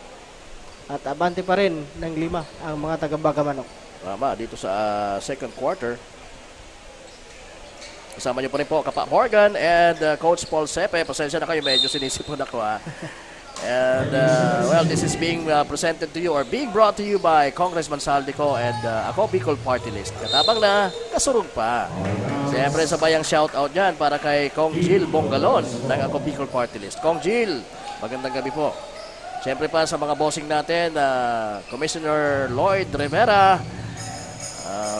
At abante pa rin ng 5 ang mga taga-Bagamanok. Tama, dito sa second quarter. Kasama niyo po rin po Kapa Morgan and Coach Paul Sepe. Pasensya na kayo, medyo sinisipon ako And well, this is being presented to you or being brought to you by Congressman Saldico and ako Bicol Party List. Katabang na kasurog pa. Siyempre sabayang shoutout dyan para kay Kong Jill Bongalon ng ako Bicol Party List. Kong Jill, magandang gabi po. Siyempre pa sa mga bossing natin, Commissioner Lloyd Rivera,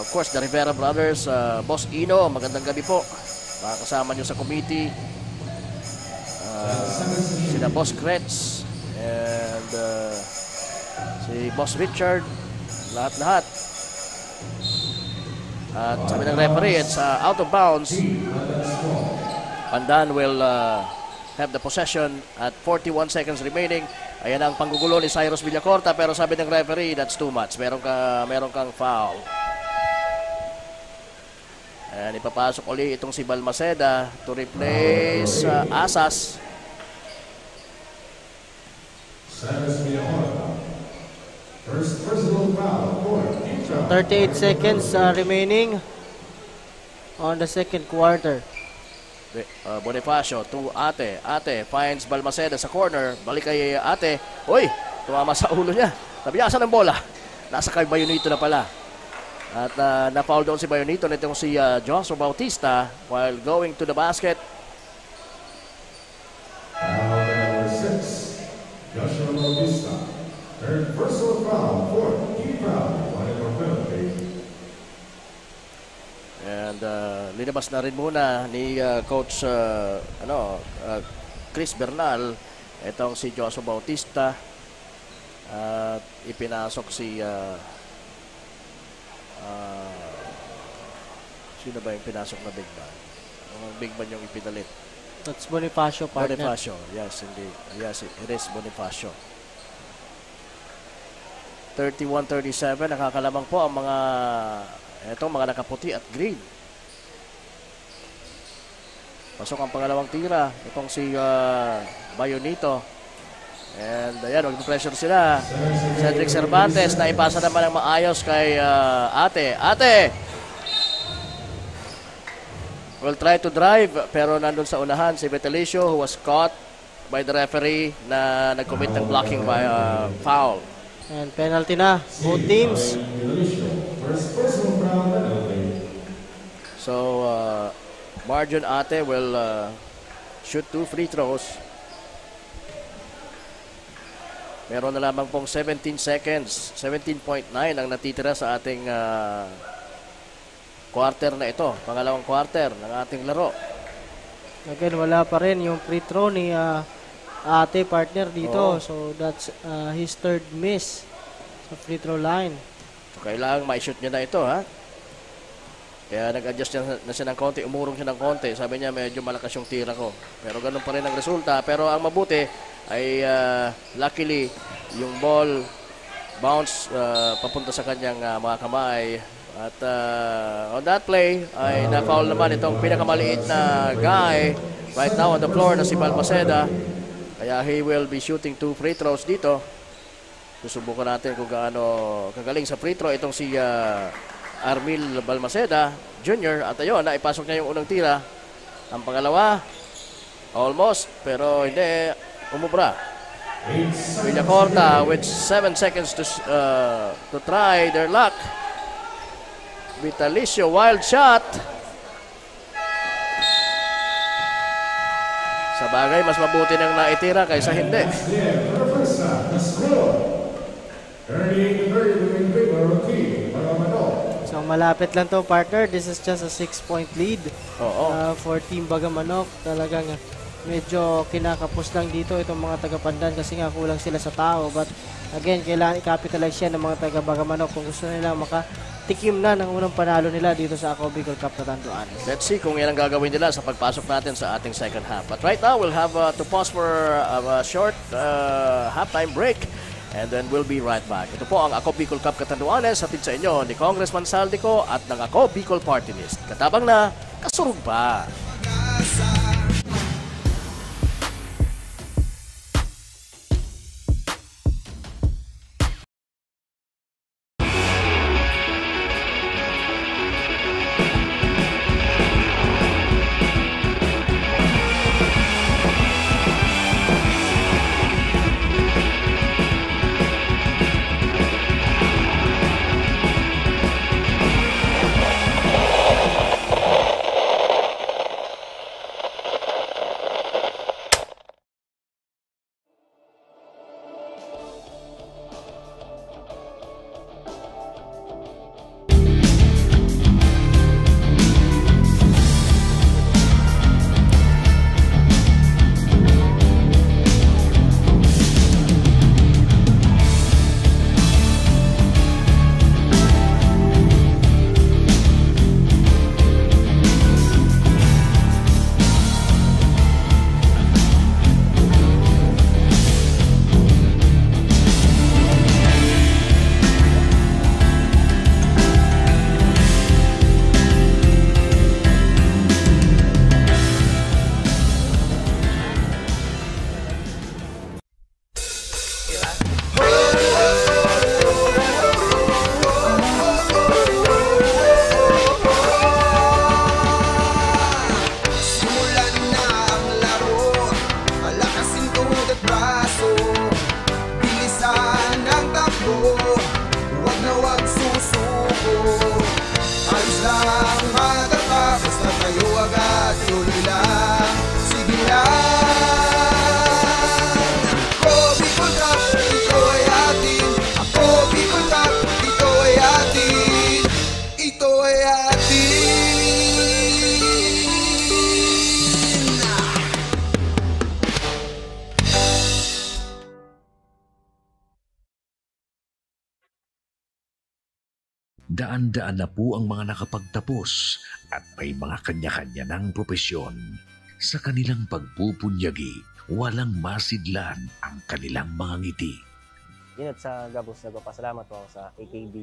of course, the Rivera Brothers, Boss Ino, magandang gabi po. Makakasama nyo sa committee. Sina Boss Kretz and si Boss Richard, lahat-lahat. At sabi ng referee, it's out of bounds. Pandan will have the possession at 41 seconds remaining. Ayan ang panggugulo ni Cyrus Villacorta pero sabi ng referee, that's too much. Meron kang foul. And ipapasok uli itong si Balmaceda to replace Asas. 38 seconds remaining on the second quarter. Bonifacio to Ate. Ate finds Balmaceda sa corner. Balik kay Ate. Uy, tumama sa ulo niya. Nabiyasan ng bola. Nasa kay Bayonito na pala. At na-foul doon si Bayonito nitong si Joshua Bautista while going to the basket. Number 6, Joshua Bautista. Third personal foul, fourth team foul. And linabas na rin muna ni Coach Chris Bernal itong si Joshua Bautista. At ipinasok si sino ba yung pinasok na big man? Ang big man yung ipinalit. That's Bonifacio, partner. Bonifacio, yes indeed. Yes, it is Bonifacio. 31-37, nakakalamang po ang mga nakaputi at green. Pasok ang pangalawang tira. Itong si Bayonito. And ayan, mag-pressure sila. Cedric Cervantes na ipasa naman ang maayos kay Ate. Ate! Will try to drive pero nandun sa unahan si Vitalicio who was caught by the referee na nag-commit ng blocking by foul. And penalty na, both teams. So, Marjon Ate will shoot 2 free throws. Meron na lamang pong 17 seconds. 17.9 ang natitira sa ating quarter na ito. Pangalawang quarter ng ating laro. Again, wala pa rin yung free throw ni ate partner dito. So, that's his third miss sa free throw line. So, kailangan ma-shoot niya na ito, ha? Kaya nag-adjust na siya ng konti, umurong siya ng konti. Sabi niya, medyo malakas yung tira ko. Pero ganun pa rin ang resulta. Pero ang mabuti ay luckily, yung ball bounce papunta sa kanyang mga kamay. At on that play, ay na-foul naman itong pinakamaliit na guy right now on the floor na si Balmaceda. Kaya he will be shooting 2 free throws dito. Susubukan natin kung gaano kagaling sa free throw itong si Armil Balmaceda Jr. At ayun, naipasok niya yung unang tira. Ang pangalawa, almost, pero hindi, umubra. Villacorta with 7 seconds to try their luck. Vitalicio, wild shot. Sa bagay, mas mabuti nang naitira kaysa hindi. So, malapit lang to partner. This is just a 6-point lead for Team Bagamanok. Talagang medyo kinakapos lang dito itong mga taga-Pandan kasi nga kulang sila sa tao. But again, kailangan i-capitalize yan ng mga taga-Bagamanok kung gusto nila makatikim na ng unang panalo nila dito sa Ako Bicol Cup Catanduanes. Let's see kung yan ang gagawin nila sa pagpasok natin sa ating second half. But right now, we'll have to pause for a short halftime break. And then we'll be right back. Ito po ang Ako Bicol Cup Catanduanes, hatid sa inyo ni Congressman Saldico at ng Ako Bicol Party List. Katabang na, kasurog pa. Daan-daan na po ang mga nakapagtapos at may mga kanya-kanya ng propesyon. Sa kanilang pagpupunyagi, walang masidlan ang kanilang mga ngiti. Yun at sa Gabos, nagpapasalamat po ako sa AKB.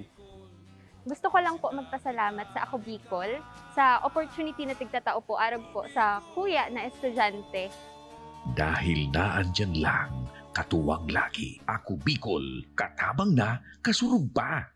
Gusto ko lang po magpasalamat sa Ako Bicol sa opportunity na tigtatao po arag po sa kuya na estudyante. Dahil naandyan lang, katuwang lagi, Ako Bicol, katabang na, kasurog pa.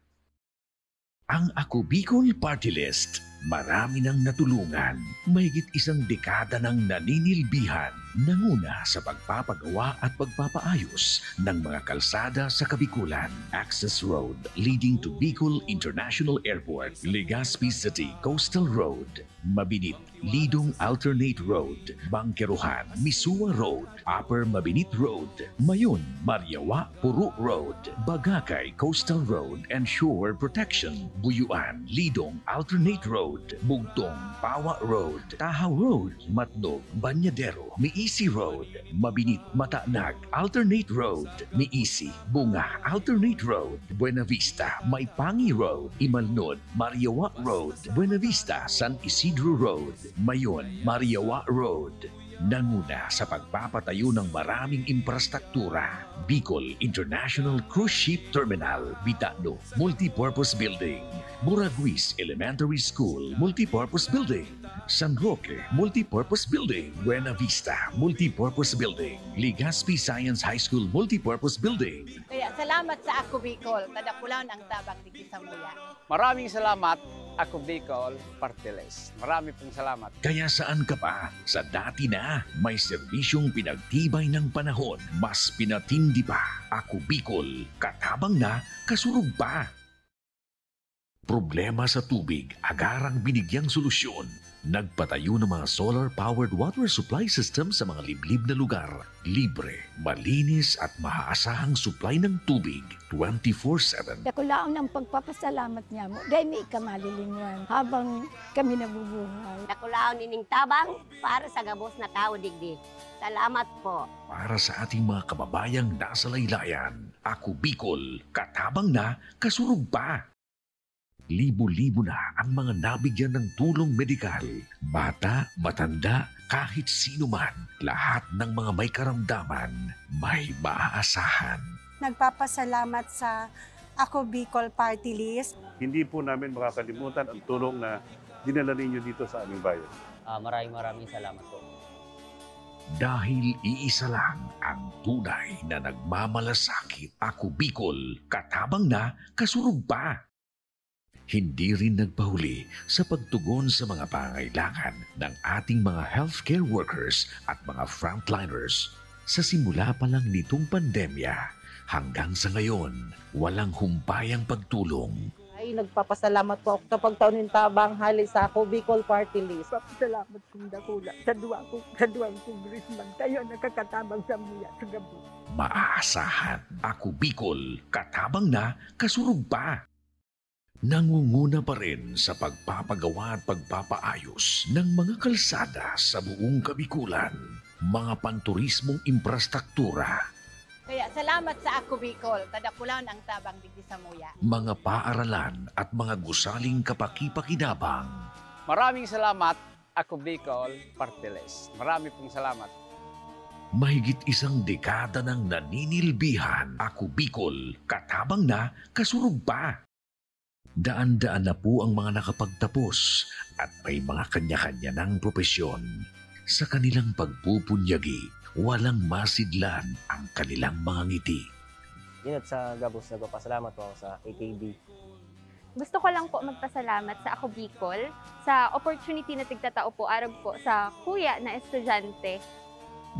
Ang Ako Bicol Party List, marami nang natulungan, mahigit 1 dekada ng naninilbihan, nanguna sa pagpapagawa at pagpapaayos ng mga kalsada sa Kabikulan. Access Road leading to Bicol International Airport, Legazpi City Coastal Road, Mabinit, Lidong Alternate Road, Bangkeruhan, Misua Road, Upper Mabinit Road, Mayon, Mariawa, Puru Road, Bagakay Coastal Road and Shore Protection, Buyuan, Lidong Alternate Road, Road, Bugtong, Pawa Road, Tahaw Road, Matnog, Banyadero, Miisi Road, Mabinit, Matanag, Alternate Road, Miisi, Bunga, Alternate Road, Buena Vista, Maipangi Road, Imalnod, Mariawa Road, Buena Vista, San Isidro Road, Mayon, Mariawa Road. Nanguna sa pagpapatayo ng maraming infrastruktura. Bicol International Cruise Ship Terminal, Bitano, Multipurpose Building, Buraguis Elementary School, Multipurpose Building, San Roque, Multipurpose Building, Buena Vista, Multipurpose Building, Legazpi Science High School, Multipurpose Building. Kaya salamat sa Ako Bicol, tadakulan ang tabang di sa muya. Maraming salamat, Ako Bicol Party List. Marami pong salamat. Kaya saan ka pa? Sa dati na, may serbisyong pinagtibay ng panahon, mas pinatindi pa. Ako Bicol, katabang na, kasurog pa. Problema sa tubig, agarang binigyang solusyon. Nagpatayo ng mga solar-powered water supply system sa mga liblib na lugar. Libre, malinis at maaasahang supply ng tubig 24/7. Dakulaon ng pagpapasalamat niya mo dahil may kamalilingan habang kami nabubuhay. Dakulaon nining tabang para sa gabos na tao digdi. Salamat po. Para sa ating mga kababayang nasa laylayan, Ako Bicol, katabang na, kasurog pa. Libo-libo na ang mga nabigyan ng tulong medikal. Bata, matanda, kahit sino man, lahat ng mga may karamdaman, may maaasahan. Nagpapasalamat sa Ako Bicol Party List. Hindi po namin makakalimutan ang tulong na dinala ninyo dito sa aming bayan. Maraming salamat po. Dahil iisa lang ang tunay na nagmamalasakit. Ako Bicol, katabang na, kasurog pa. Hindi rin nagpahuli sa pagtugon sa mga pangailangan ng ating mga healthcare workers at mga frontliners. Sa simula pa lang nitong pandemya, hanggang sa ngayon, walang humpayang pagtulong. Ay, nagpapasalamat po ako sa pagtaunin tabang hali sa Ako Bicol Party List. Salamat kong dakula sa duwang congressman. Kayo nakakatabang sa muya sa gabi. Maaasahan. Ako Bicol, katabang na, kasurog pa. Nangunguna pa rin sa pagpapagawa at pagpapaayos ng mga kalsada sa buong Kabikulan, mga panturismong infrastruktura, Kaya salamat sa Ako Bicol, tadakulan ang tabang di sa muya. mga paaralan at mga gusaling kapakipakinabang. Maraming salamat, Ako Bicol Party List. Marami pong salamat. Mahigit isang dekada ng naninilbihan, Ako Bicol, katabang na, kasurog pa. Daan-daan na po ang mga nakapagtapos at may mga kanya-kanya ng propesyon. Sa kanilang pagpupunyagi, walang masidlan ang kanilang mga ngiti. Yun at sa gabos, nagpapasalamat po ako sa AKB. Gusto ko lang po magpasalamat sa Ako Bicol sa opportunity na tigtatao po arag po sa kuya na estudyante.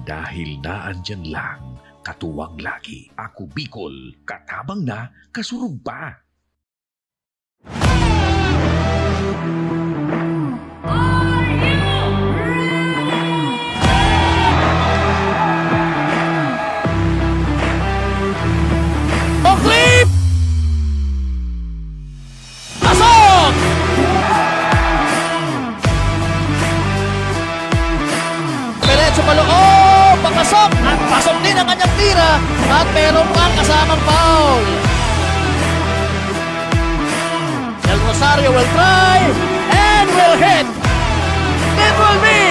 Dahil naandyan lang, katuwang lagi. Ako Bicol, katabang na, kasurog pa. Clip! Pasok! Diretso paloob, pakasok at pasok din ang kanyang tira at meron pang kasamang foul. Del Rosario will try and will hit. It will be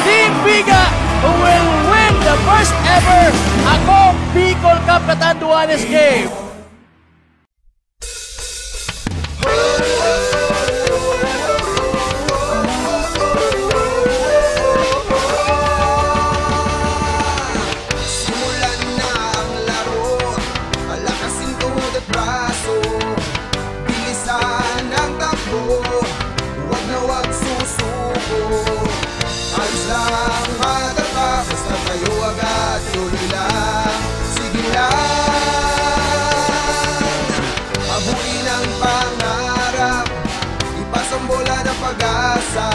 Team Biga who will win the first ever Ako Bicol Cup Catanduanes game. Simulan na ang laro, palakasin tuhod at braso, bilisan ang takbo, huwag na huwag susuko. Alis lang matapa, basta tayo agad, tuloy lang, sige lang. Habulin ang pangarap, ipasang bola ng pag-asa,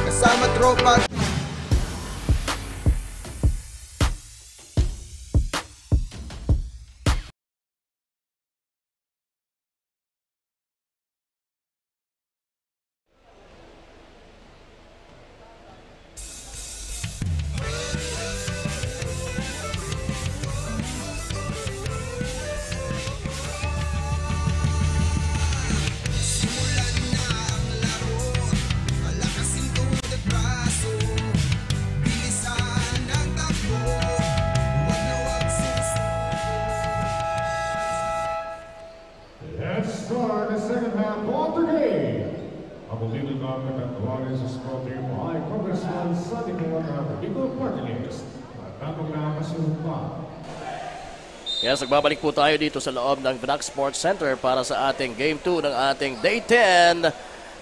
kasama tropa. second half of the game. Ako Bicol Cup Katanduanes is brought to you by Congressman Sonny Con of the Bicol Party List. Matapang na kasunod pa. Yes, nagbabalik po tayo dito sa loob ng Vinax Sports Center para sa ating Game 2 ng ating Day 10.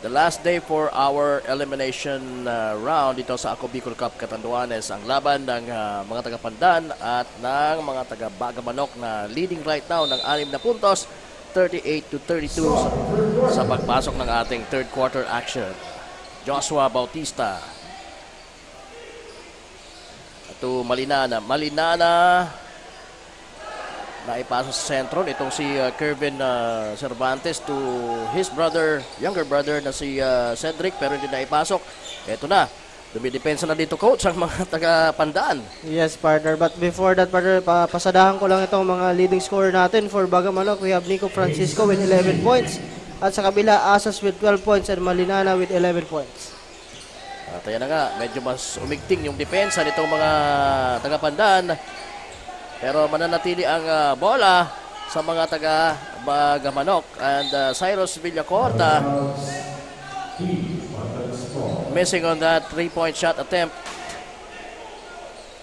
The last day for our elimination round dito sa Ako Bicol Cup Catanduanes. Ang laban ng mga taga-Pandan at ng mga taga-Bagamanok na leading right now ng 6 na puntos, 38-32 sa pagpasok ng ating third quarter action. Joshua Bautista. Ito Malinana. Naipasok sa sentro itong si Kervin Cervantes to his brother, younger brother na si Cedric, pero hindi naipasok. Ito na, dumidepensa na dito coach ang mga taga-Pandan. Yes, partner. But before that, partner, pasadahan ko lang itong mga leading scorer natin. For Bagamanok, we have Nico Francisco with 11 points. At sa kabila, Asas with 12 points and Malinana with 11 points. At ayan na nga, medyo mas umigting yung depensa nitong mga taga-Pandan. Pero mananatili ang bola sa mga taga-Bagamanok. And Cyrus Villacorta missing on that 3-point shot attempt.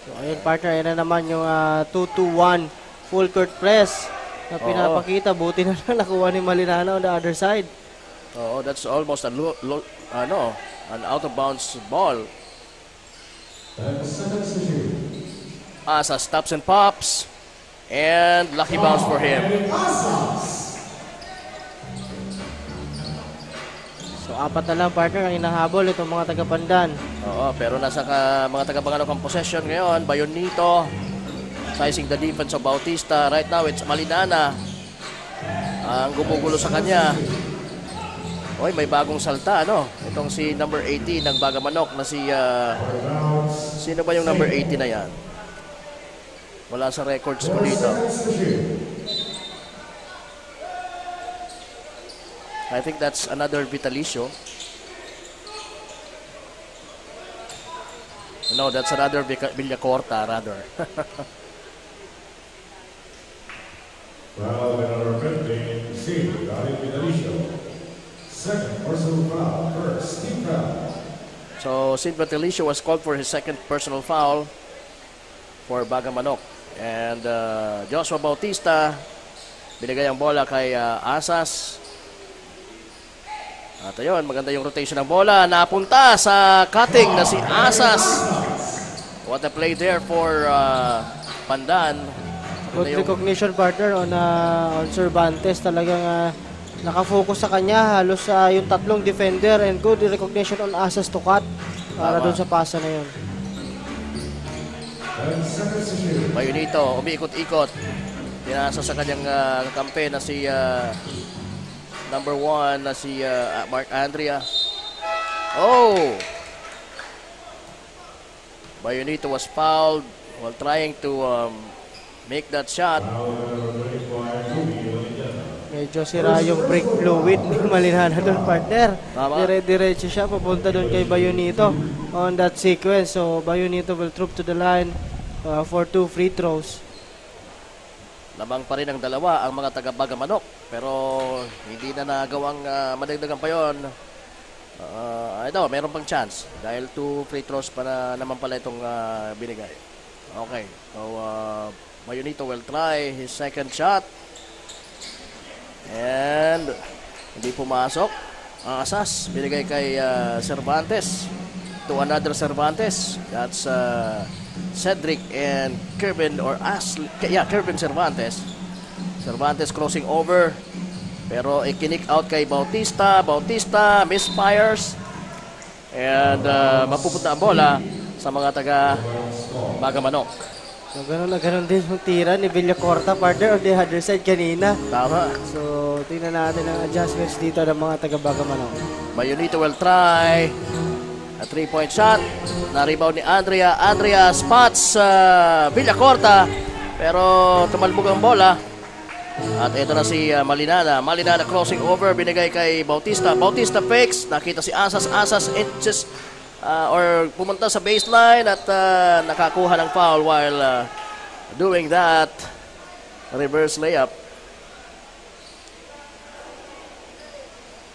So ayun partner, yan na naman yung 2-2-1 full court press na pinapakita. Buti na lang nakuha ni Malinana on the other side. Oo, that's almost an out of bounds ball. Asa stops and pops, and lucky bounce for him. So apat na lang partner ang inahabol itong mga taga-Pandan. Oo, pero nasa mga taga-Bagamanok ang possession ngayon. Bayonito sizing the defense of Bautista. Right now it's Malinana ang gumugulo sa kanya. Oy, may bagong salta, no? Itong si number 18 ng Bagamanok na si sino ba yung number 18 na yan? Wala sa records ko dito. I think that's another Vitalicio. No, that's another Villacorta rather. Foul number 15, C. David Vitalicio. Second personal foul, first team foul. So, Sid Vitalicio was called for his second personal foul for Bagamanok. And Joshua Bautista, binigay ang bola kay Asas. At ayun, maganda yung rotation ng bola. Napunta sa cutting na si Asas. What a play there for Pandan. Good recognition partner on Cervantes. Talagang nakafocus sa kanya. Halos yung tatlong defender and good recognition on Asas to cut para doon sa pasa na yun. Bayonito, umiikot-ikot. Pinasa sa kanyang kakampi na si number 1 na si Mark Andrea. Oh! Bayonito was fouled while trying to make that shot. Medyo sira yung brake fluid ni Malinana doon, partner. Dire-diretso siya papunta doon kay Bayonito on that sequence. So Bayonito will troop to the line for 2 free throws. Lamang pa rin ang dalawa ang mga taga-Bagamanok, pero hindi na nagawang madagdagan pa yun. Ito, meron pang chance dahil 2 free throws pa na naman pala itong binigay. Okay, so Bayonito will try his second shot and hindi pumasok. Ang Asas binigay kay Cervantes, to another Cervantes. That's Cedric and Kervin Kervin Cervantes. Cervantes crossing over, pero ikinik out kay Bautista. Bautista misfires and mapupunta ang bola sa mga taga Bagamanok. So ganun din yung tira ni Villacorta, partner, on the other side kanina. Tama. So tingnan natin ang adjustments dito ng mga taga Bagamanok. Bayonito will try a 3-point shot. Na-rebound ni Andrea. Andrea spots Villacorta, pero tumalbog ang bola. At ito na si Malinana. Malinana crossing over, binigay kay Bautista. Bautista fakes. Nakita si Asas. Asas inches or pumunta sa baseline at nakakuha ng foul while doing that reverse layup.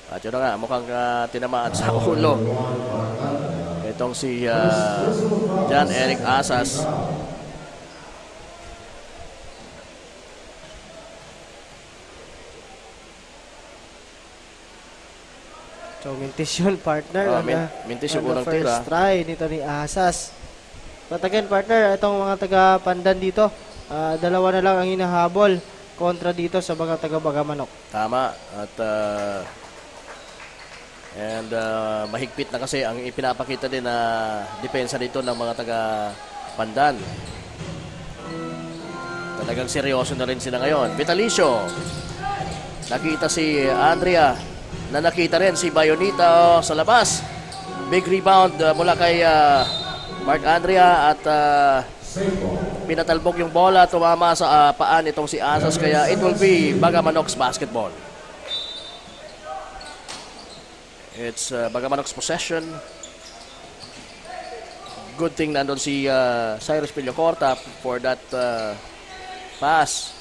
At yun na nga, mukhang tinamaan sa ulo. Itong si John Eric Asas. So, mintis yun, partner. Mintis yung unang first tira. try nito ni Asas. But again, partner, itong mga taga-Pandan dito, dalawa na lang ang hinahabol kontra dito sa mga taga-Bagamanok. Tama. At mahigpit na kasi ang ipinapakita din na depensa dito ng mga taga-Pandan. Talagang seryoso na rin sila ngayon. Vitalicio. Nakita si Andrea. Na nakita rin si Bayonita sa labas. Big rebound mula kay Mark Andrea at pinatalbog yung bola, tumama sa paan itong si Asas, kaya it will be Bagamanok's basketball. It's Bagamanok's possession. Good thing nandun si Cyrus Villacorta for that pass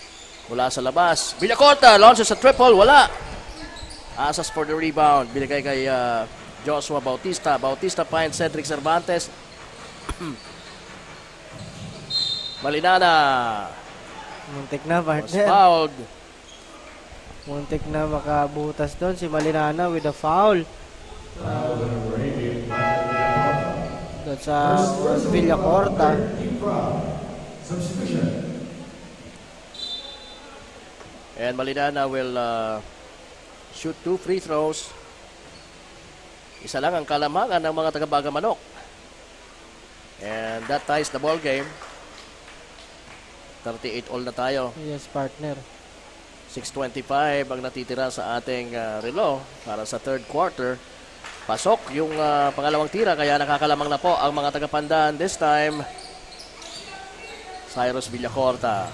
mula sa labas. Villacorta launches a triple, wala. Asas for the rebound, binigay kay Joshua Bautista. Bautista finds Cedric Cervantes. Malinana. Muntik na, partner. Was fouled. Muntik na makabutas doon si Malinana with a foul. That's Villacorta. And Malinana will shoot 2 free throws. Isa lang ang kalamangan ng mga taga-Bagamanok. And that ties the ball game. 38 all na tayo. Yes, partner. 6:25 ang natitira sa ating relo para sa third quarter. Pasok yung pangalawang tira, kaya nakakalamang na po ang mga taga-Pandan. This time, Cyrus Villacorta.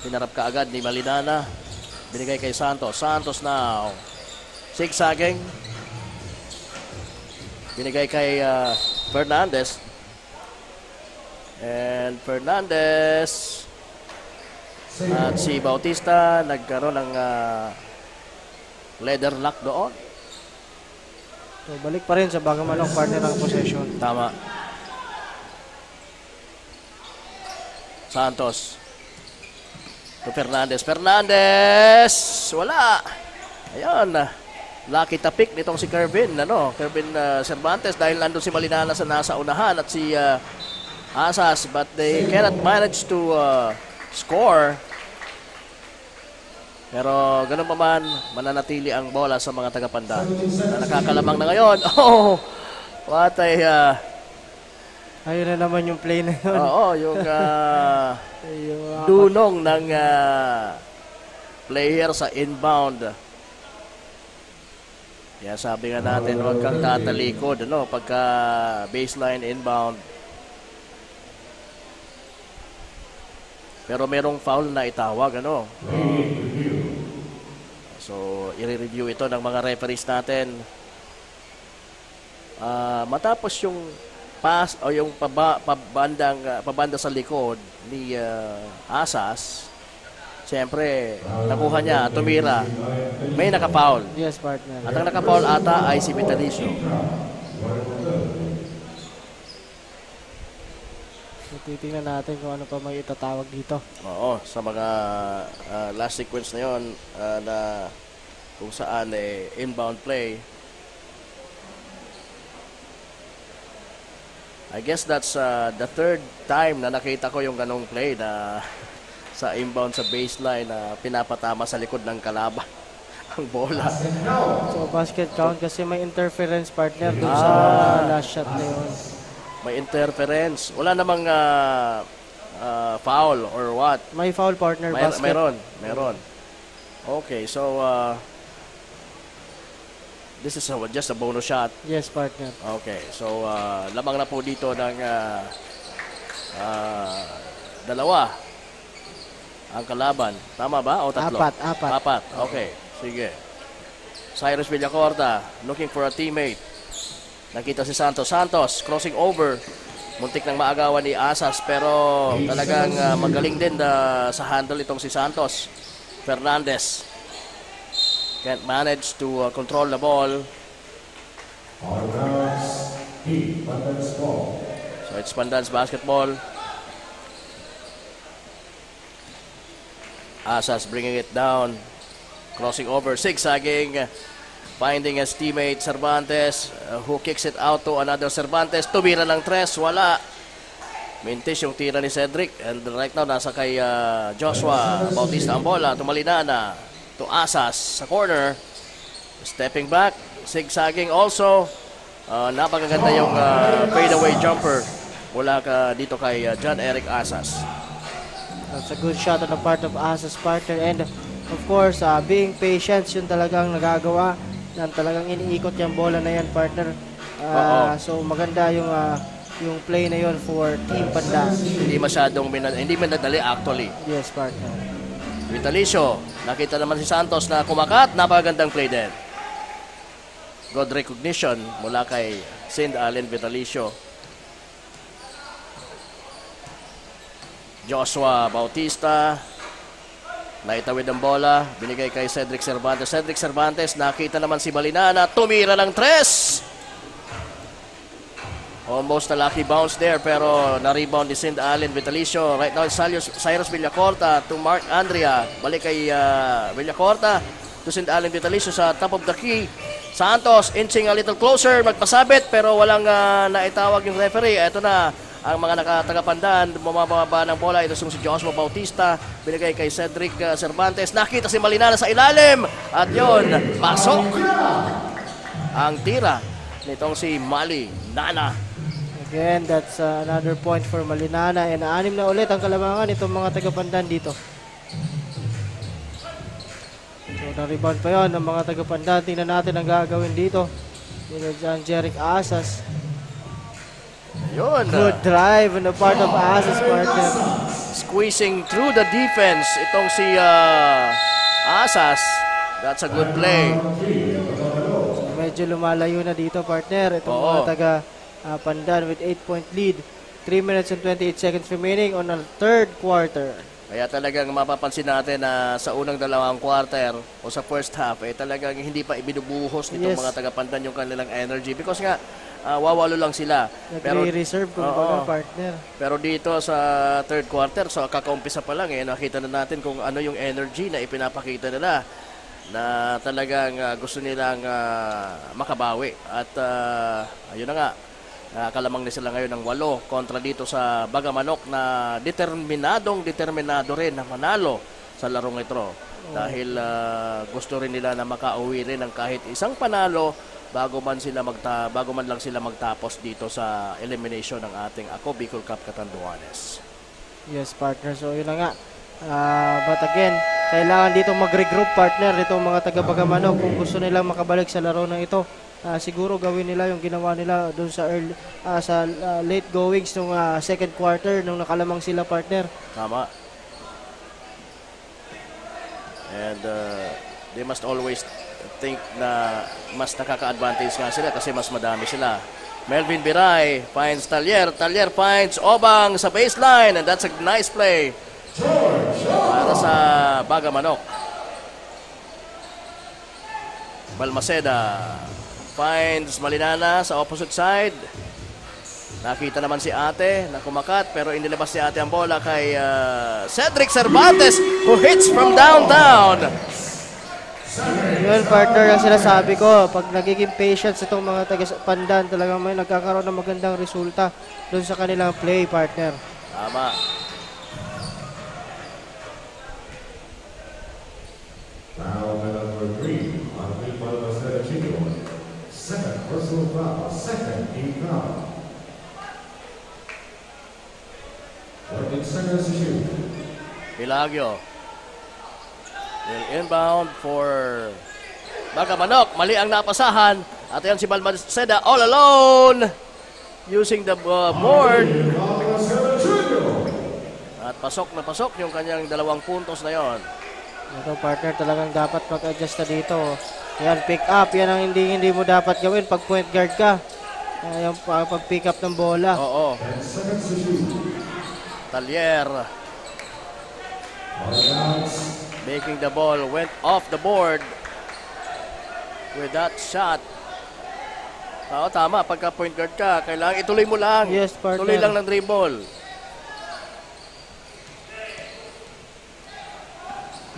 Pinarap ka agad ni Malinana. Binigay kay Santos. Santos now. Zigzagging. Binigay kay Fernandez. And Fernandez. At si Bautista nagkaroon ng leather lock doon. So, balik pa rin sa Bagamanok, partner ng possession. Tama. Santos. To Fernandez. Fernandez! Wala. Ayan. Lucky tapik nitong si Kervin. Kervin Cervantes dahil nandun si Malinana sa nasa unahan at si Asas. But they cannot manage to score. Pero ganun pa man, mananatili ang bola sa mga taga-Pandan. Na nakakalamang na ngayon. Oh! What a... Ayun na naman yung play na yun. Oo, yung dunong ng player sa inbound. Kaya sabi nga natin, huwag kang tatalikod, pagka baseline inbound. Pero merong foul na itawag, So, i-review ito ng mga referees natin. Matapos yung pass o yung pabanda sa likod ni Asas, siyempre nakuha niya, tumira, may naka-foul. Yes, partner. At ang naka-foul ata ay si Vitalicio. So, titingnan natin kung ano pa may itatawag dito. Oo, sa mga last sequence na yon na kung saan inbound play. I guess that's the third time na nakita ko yung ganong play na sa inbound sa baseline na pinapatama sa likod ng kalaban ang bola. So, basket count kasi may interference, partner, dun sa last shot na yun. May interference. Wala namang foul or what? May foul, partner, basket. Meron. Okay, so this is just a bonus shot. Yes, partner. Okay, so lamang na po dito ng dalawa ang kalaban. Tama ba? O tatlo? Apat. Okay, sige. Cyrus Villacorta looking for a teammate. Nakita si Santos. Santos crossing over. Muntik nang maagawan ni Asas pero talagang magaling din sa handle itong si Santos. Fernandez. can't manage to control the ball. So it's Pandan's basketball. Asas bringing it down. Crossing over, zigzagging. Finding his teammate Cervantes, who kicks it out to another Cervantes. Tumira ng tres, wala. Mintis yung tira ni Cedric. And right now, nasa kay Joshua Bautista ang bola. Tumalinana to Asas sa corner. Stepping back, zigzagging also. Napakaganda yung fadeaway jumper mula dito kay John Eric Asas. That's a good shot on the part of Asas partner. And of course, being patient, yun talagang nagagawa. Yan, talagang iniikot yung bola na yan, partner. So maganda yung play na yun for Team Panda. Hindi masyadong hindi minadali actually. Yes, partner. Vitalicio, nakita naman si Santos na kumakat, napakagandang play din. Good recognition mula kay St. Allen Vitalicio. Joshua Bautista, naitawid ang bola, binigay kay Cedric Cervantes. Cedric Cervantes, nakita naman si Balinana, tumira ng tres. Almost a lucky bounce there, pero na-rebound ni St. Allen Vitalicio. Right now, Cyrus Villacorta to Mark Andrea. Balik kay Villacorta to St. Allen Vitalicio sa top of the key. Santos inching a little closer, magpasabit, pero walang naitawag yung referee. Ito na ang mga nakatagapandan, bumababa ng bola. Ito si Joshua Bautista, binigay kay Cedric Cervantes. Nakita si Malinana sa ilalim. At yun, pasok ang tira nitong si Malinana. Again, that's another point for Malinana. And 6 na ulit ang kalamangan itong mga tagapandan dito. So, na-rebound pa yun ng mga tagapandan. Tingnan natin ang gagawin dito. John Jeric Asas. Yun. Good drive on the part of Asas partner. Squeezing through the defense itong si Asas. That's a good play. So, medyo lumalayo na dito partner. Itong mga taga Pandan with 8-point lead. 3 minutes and 28 seconds remaining on our third quarter. Kaya talagang mapapansin natin na sa unang dalawang quarter o sa first half, talagang hindi pa ibinubuhos nitong mga taga-Pandan yung kanilang energy. Because nga, wawalo lang sila. Nagre-reserve kung baga partner. Pero dito sa third quarter, so kakaumpisa pa lang nakita na natin kung ano yung energy na ipinapakita nila na talagang gusto nilang makabawi. At ayun na nga, kalamang na sila ngayon ng 8 kontra dito sa Bagamanok na determinado rin na manalo sa larong ito. Dahil gusto rin nila na makauwi rin ng kahit isang panalo bago man lang sila magtapos dito sa elimination ng ating Ako Bicol Cup Catanduanes. Yes, partner. So yun na nga. But again, kailangan dito mag-regroup partner itong mga taga-Bagamanok kung gusto nilang makabalik sa laro na ito. Siguro gawin nila yung ginawa nila doon sa late goings nung second quarter nung nakalamang sila partner. Tama. And they must always think na mas nakaka-advantage nga sila kasi mas madami sila. Melvin Biray finds Talyer. Talyer finds Obang sa baseline and that's a nice play para sa Bagamanok. Balmaceda finds Malinana sa opposite side. Nakita naman si Ate na kumakat pero inilabas si Ate ang bola kay Cedric Cervantes who hits from downtown. Yun partner, ang sinasabi ko, pag nagiging patience itong mga taga-Pandan, talagang may nagkakaroon ng magandang resulta doon sa kanilang play partner. Tama. Foul number 3 on the Balmaceda Chico. Second personal foul, second team foul. Working seconds to shoot. Pilagyo will inbound for Bagamanok. Mali ang napasahan. At yan si Balmaceda all alone using the board. At pasok na pasok yung kanyang 2 puntos na yon. Ito partner, talagang dapat mag-adjust na dito. Yan, pick up. Yan ang hindi mo dapat gawin pag point guard ka. Yung pag-pick up ng bola. Oo. Talyer making the ball went off the board. with that shot. Oo, tama. Pagka point guard ka, kailangan ituloy mo lang. Yes, partner. Tuloy lang ng dribble.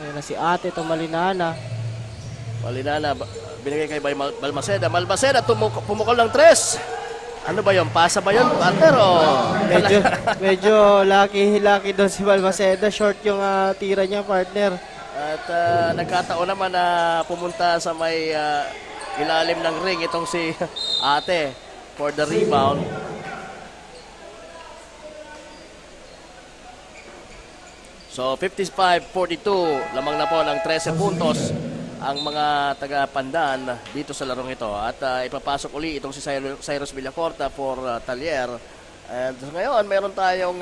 Ayan na si ate, itong Malinana. Malinana, binigay kay Balmaceda. Balmaceda, pumukol ng 3. Ano ba yun? Pasa ba yun, partner? Medyo lucky doon si Balmaceda. Short yung tira niya, partner. At nagkataon naman na pumunta sa may ilalim ng ring itong si ate for the rebound. So 55-42, lamang na po ng 13 puntos ang mga taga-Pandan dito sa larong ito. At ipapasok uli itong si Cyrus Villacorta for Talier. And ngayon, mayroon tayong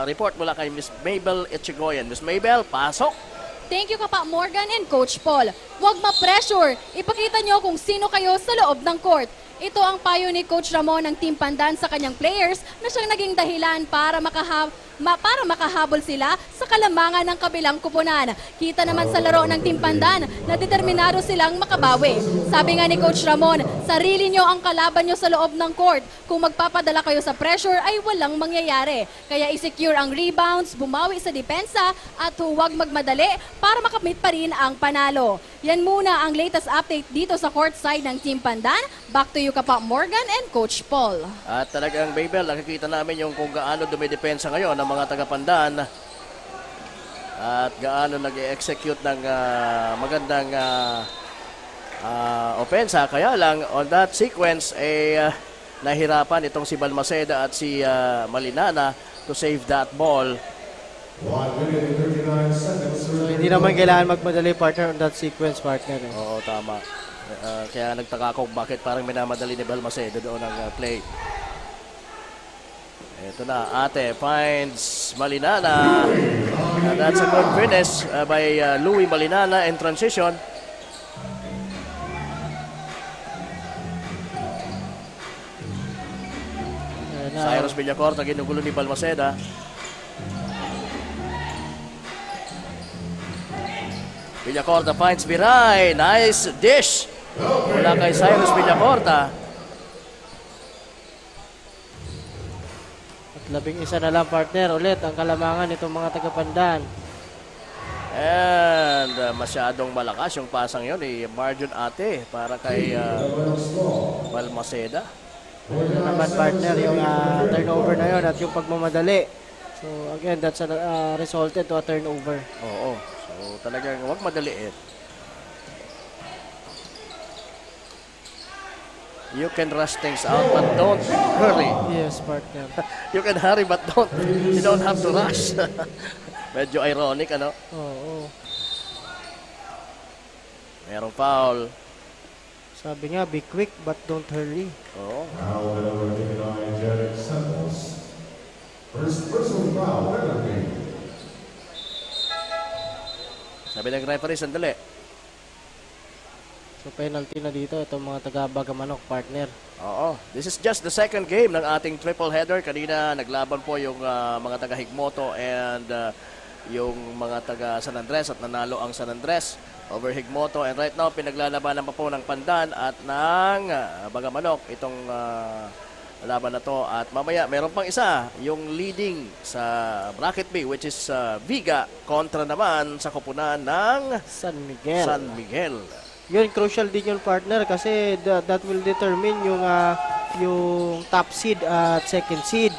report mula kay Miss Mabel Echegoyen. Miss Mabel, pasok! Thank you Kapa Morgan and Coach Paul. Huwag ma-pressure. Ipakita nyo kung sino kayo sa loob ng court. Ito ang payo ni Coach Ramon ng Team Pandan sa kanyang players na siyang naging dahilan para makahabol sila sa kalamangan ng kabilang kupunan. Kita naman sa laro ng Team Pandan na determinado silang makabawi. Sabi nga ni Coach Ramon, sarili nyo ang kalaban nyo sa loob ng court. Kung magpapadala kayo sa pressure ay walang mangyayari. Kaya i-secure ang rebounds, bumawi sa depensa at huwag magmadali para makamit pa rin ang panalo. Yan muna ang latest update dito sa court side ng Team Pandan. Back to you Kapa Morgan and Coach Paul. At talagang Mabel, nakikita namin yung kung gaano dumidepensa ngayon ng mga taga-Pandan at gaano nag-execute ng magandang opensa. Kaya lang, on that sequence, nahirapan itong si Balmaceda at si Malinana to save that ball. 1 minute 39 seconds. So, hindi naman kailangan magmadali, partner, on that sequence, partner. Oo, tama. Kaya nagtaka ko bakit parang minamadali ni Balmaceda doon ang play. Ito na, ate finds Malinana. That's a good finish by Louie Malinana in transition. Cyrus Villacorta, ginugulo ni Balmaceda. Villacorta finds Viray. Nice dish mula kay Cyrus Villacorta. At 11 na lang, partner, ulit ang kalamangan itong mga taga-Pandan. And masyadong malakas yung pasang yun ni Marjon Ate para kay Balmaceda. Ito naman, partner, yung turnover na yun at yung pagmamadali. So again, that's resulted to a turnover. Oo. So talagang huwag madaliin. You can rush things out but don't hurry. Yes, partner. You can hurry but you don't have to rush. Medyo ironic, ano? Oo. Merong foul. Sabi nga, be quick but don't hurry. Oo. Now at number 59, Jared Santos. First personal foul, penalty. Sabi ng referee, sandali. So penalty na dito itong mga taga-Bagamanok, partner. Oo. This is just the second game ng ating triple header. Kanina naglaban po yung mga taga-Higmoto and yung mga taga-San Andres at nanalo ang San Andres over Higmoto. And right now, pinaglalabanan pa po ng Pandan at ng Bagamanok itong laban na to. At mamaya, meron pang isa, yung leading sa bracket B, which is Viga, kontra naman sa koponan ng San Miguel. San Miguel. Yun, crucial din yung partner kasi that will determine yung top seed at second seed.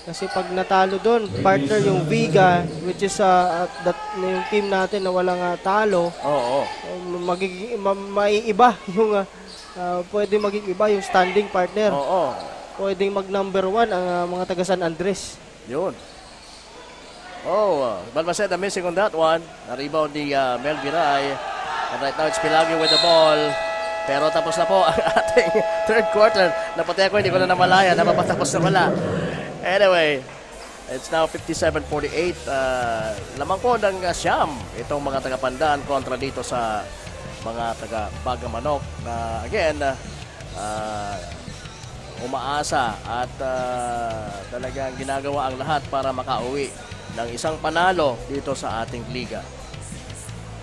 Kasi pag natalo doon, partner, yung Viga, which is yung team natin na walang talo, maiiba yung pwede maging iba yung standing, partner. Oo. Pwedeng mag number 1 ang mga taga San Andres. Yun. Balmaceda missing on that one. Na-rebound ni Mel Viray. And right now, it's Pilagi with the ball. Pero tapos na po ang ating third quarter. Napati ako, hindi ko na namalaya. Napapatapos na pala. Anyway, it's now 57-48. Lamang po ng siyam itong mga taga-Pandan kontra dito sa mga taga-Bagamanok na again, umaasa at talagang ginagawa ang lahat para makauwi ng isang panalo dito sa ating liga.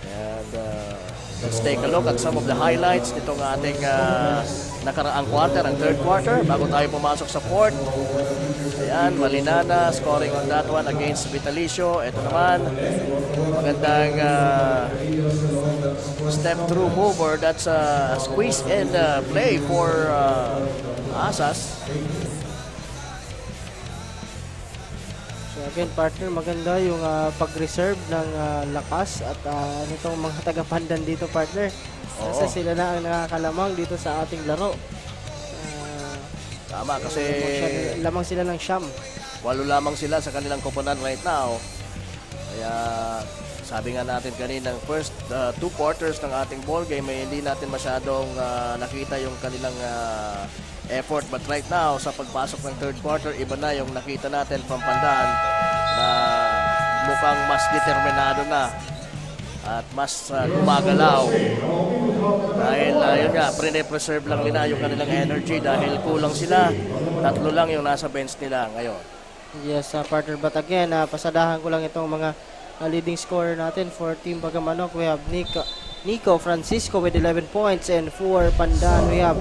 And Let's take a look at some of the highlights nitong ating nakaraang quarter, ang third quarter, bago tayo pumasok sa fourth. Ayan, Malinana scoring on that one against Vitalicio. Ito naman, magandang step-through move, or that's a squeeze-in play for Asas. So again, partner, maganda yung pag-reserve ng lakas at nitong mga taga-Pandan dito, partner. Kasi sila na ang nakakalamang dito sa ating laro. Tama, kasi lamang sila ng siyam. 8 lamang sila sa kanilang koponan right now. Kaya sabi nga natin kanina, first 2 quarters ng ating ball game ay hindi natin masyadong nakita yung kanilang effort, but right now sa pagpasok ng third quarter, iba na yung nakita natin from Pandan na mukhang mas determinado na at mas gumagalaw dahil yun nga, pre-preserve lang nila yung kanilang energy dahil kulang sila, 3 lang yung nasa bench nila ngayon. Yes, partner, but again, pasadahan ko lang itong mga leading scorer natin for Team Bagamanok. We have Nico Francisco with 11 points, and for Pandan we have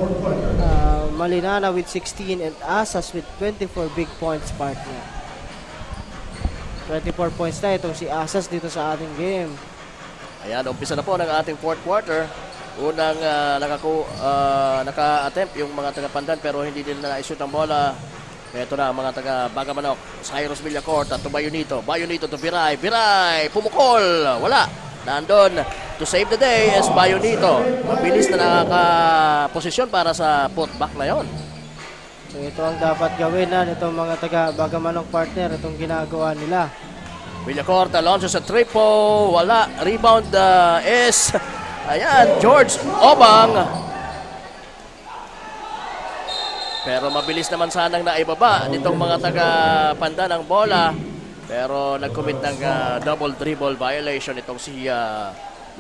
Malinana with 16 and Asas with 24 big points, partner. 24 points na itong si Asas dito sa ating game. Ayan, umpisa na po ng ating fourth quarter. Unang naka-attempt yung mga taga-Pandan pero hindi din na na-shoot ang bola. Ito na ang mga taga-Bagamanok. Cyrus Villacorta to Bayonito. Bayonito to Viray. Viray, pumukol. Wala. Nandun to save the day is Bayonito. Mabilis na nakaka-posisyon para sa putback na yon. So ito ang dapat gawin na nitong mga taga-Bagamanok, partner. Itong ginagawa nila. Villacorta launches a triple. Wala. Rebound is ayan, George Obang. Pero mabilis naman sanang naibaba nitong mga taga-Pandan ang bola. Pero nag-commit ng double dribble violation itong si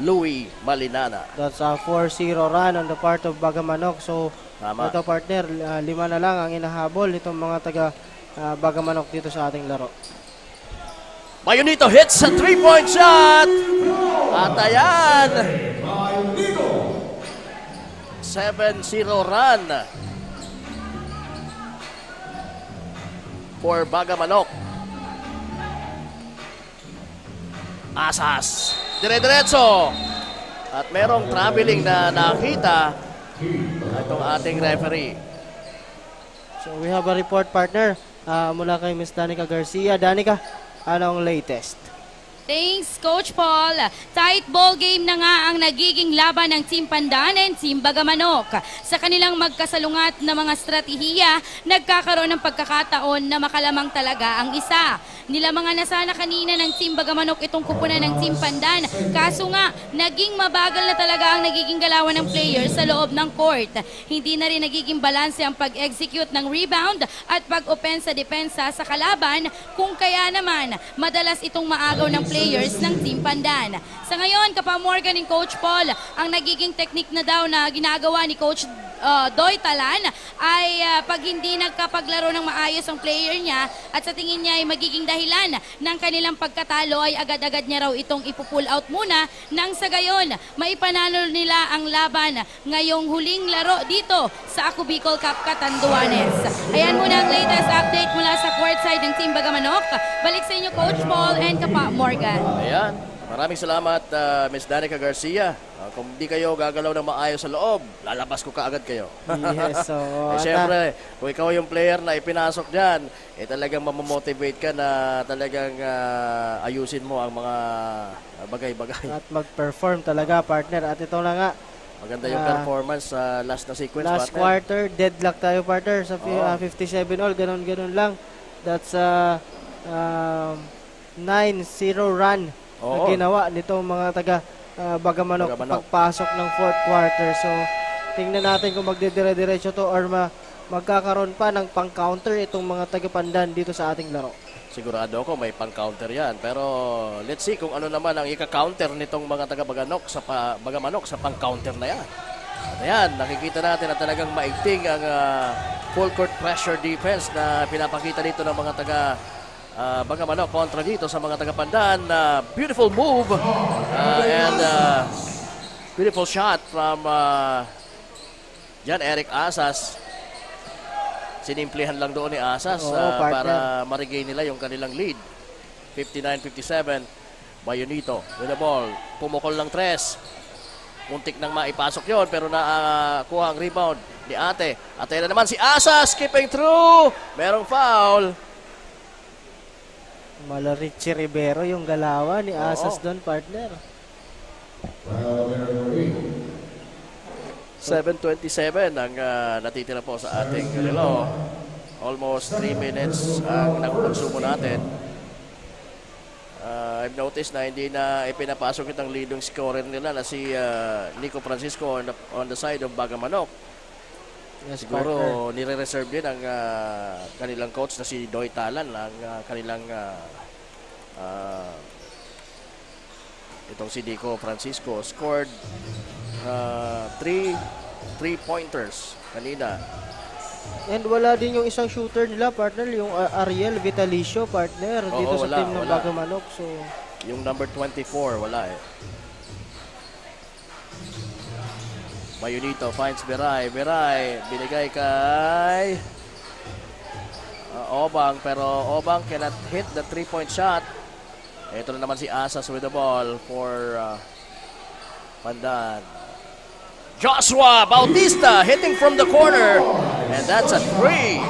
Louie Malinana. That's a 4-0 run on the part of Bagamanok. So ito, partner, 5 na lang ang inahabol nitong mga taga-Bagamanok dito sa ating laro. Bayonito hits a 3-point shot. At ayan, 7-0 run for Bagamanok. Asas, dire-diretso. At merong traveling na nakita itong ating referee. So we have a report, partner, mula kay Miss Danica Garcia. Danica, anong latest? Thanks, Coach Paul. Tight ball game na nga ang nagiging laban ng Team Pandan and Team Bagamanok. Sa kanilang magkasalungat na mga estratehiya, nagkakaroon ng pagkakataon na makalamang talaga ang isa. Nilamangan na sana kanina ng Team Bagamanok itong kupunan ng Team Pandan. Kaso nga, naging mabagal na talaga ang nagiging galawan ng players sa loob ng court. Hindi na rin nagiging balanse ang pag-execute ng rebound at pag-opensa-depensa sa kalaban, kung kaya naman madalas itong maagaw ng players ng Team Pandan. Sa ngayon, Kapamorgan and Coach Paul, ang nagiging technique na daw na ginagawa ni Coach Doy Talan ay pag hindi nagkapaglaro ng maayos ang player niya at sa tingin niya ay magiging dahilan ng kanilang pagkatalo, ay agad-agad niya raw itong ipupull out muna nang sa gayon maipanalo nila ang laban ngayong huling laro dito sa Ako Bicol Cup Catanduanes. Ayan muna ang latest update mula sa courtside ng Team Bagamanok. Balik sa inyo, Coach Paul and Kapa Morgan. Ayan, maraming salamat Miss Danica Garcia. Kung di kayo gagalaw ng maayos sa loob, lalabas ko kaagad kayo. Yes, so siyempre, kung ikaw yung player na ipinasok dyan, talagang mamamotivate ka na talagang ayusin mo ang mga bagay-bagay. At mag-perform talaga, partner. At ito na nga, maganda yung performance sa last na sequence, last partner. quarter, deadlock tayo, partner, sa 57 all, ganun-ganun lang. That's 9-0 run na ginawa nitong mga Bagamanok pagpasok ng fourth quarter. So tingnan natin kung magdidire-diretso to or magkakaroon pa ng pang-counter itong mga taga-Pandan dito sa ating laro. Sigurado ako may pang-counter yan. Pero let's see kung ano naman ang ika-counter nitong mga taga-Bagamanok sa pang-counter na yan. At ayan, nakikita natin na talagang maigting ang full court pressure defense na pinapakita dito ng mga Bagamanok kontra dito sa mga taga-Pandan. Beautiful move and Beautiful shot from Jan Eric Asas. Sinimplihan lang doon ni Asas para ma-regain nila yung kanilang lead. 59-57. Bayonito with the ball. Pumukol ng 3. Muntik nang maipasok yon pero nakuha ang rebound ni Ate. Ate na naman si Asas, skipping through. Merong foul. Mala Richie Rivero yung galawan ni Asas doon, partner. 7:27 ang natitira po sa ating relo. Almost 3 minutes ang nakukonsumo natin. I've noticed na hindi na ipinapasok itong leading scorer nila na si Nico Francisco on the side of Bagamanok. Yes, siguro nire-reserve din ang kanilang coach na si Doy Talan, ang kanilang itong si Nico Francisco scored 3 3-pointers kanina. And wala din yung isang shooter nila, partner, yung Ariel Vitalicio, partner, dito sa team ng Bagamanok. So, yung number 24, wala eh. Bayonito finds Beray. Beray, binigay kay Obang, pero Obang cannot hit the 3-point shot. Ito na naman si Asas with the ball for Pandan. Joshua Bautista hitting from the corner, and that's a 3.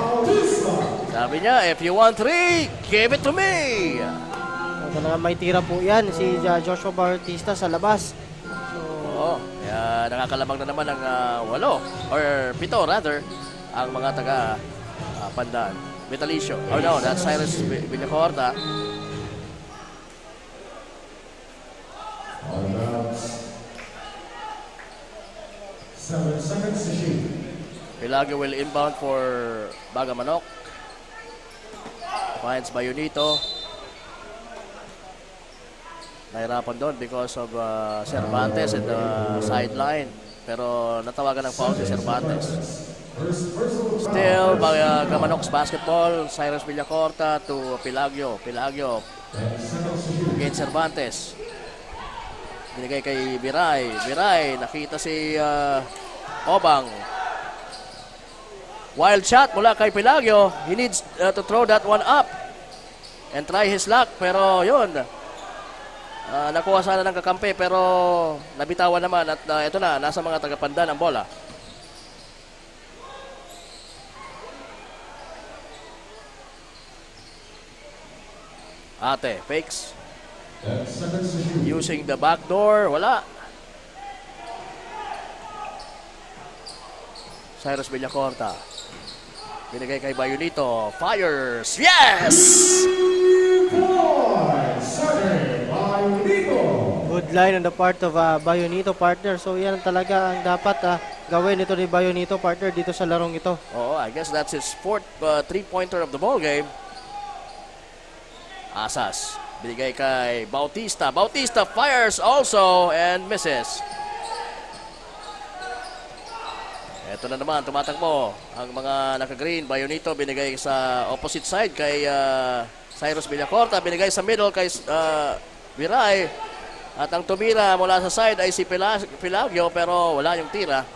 Sabi niya, if you want 3, give it to me. Talaga may tira po yan si Joshua Bautista sa labas. Kaya nakakalabang na naman ang 8 or 7 rather ang mga taga Pandan. Vitalicio. Oh no, that's Cyrus Villacorta. Pilagio will inbound for Bagamanok. Finds Bayonito. Nahirapan doon because of Cervantes at the sideline. Pero natawagan ng foul si Cervantes. Still, Bagamanok's basketball. Cyrus Villacorta to Pilagio. Pilagio against Cervantes. Binigay kay Biray. Biray, nakita si Obang. Wild shot mula kay Pilagio. He needs to throw that one up and try his luck. Pero yun, nakuha sana ng kakampi pero nabitawan naman at ito na, nasa mga taga-Pandan ang bola. Ate, fakes. Using the back door, wala. Cyrus Villacorta. Binigay kay Bayonito. Fires! Yes! Good line on the part of Bayonito, partner. So yan talaga ang dapat gawin ito ni Bayonito, partner, dito sa larong ito. Oh, I guess that's his 4th 3-pointer of the ball game. Asas. Binigay kay Bautista. Bautista fires also and misses. Ito na naman, tumatakbo ang mga naka-green. Bayonito binigay sa opposite side kay Cyrus Villacorta. Binigay sa middle kay Viray. At ang tumira mula sa side ay si Pilagio pero wala yung tira.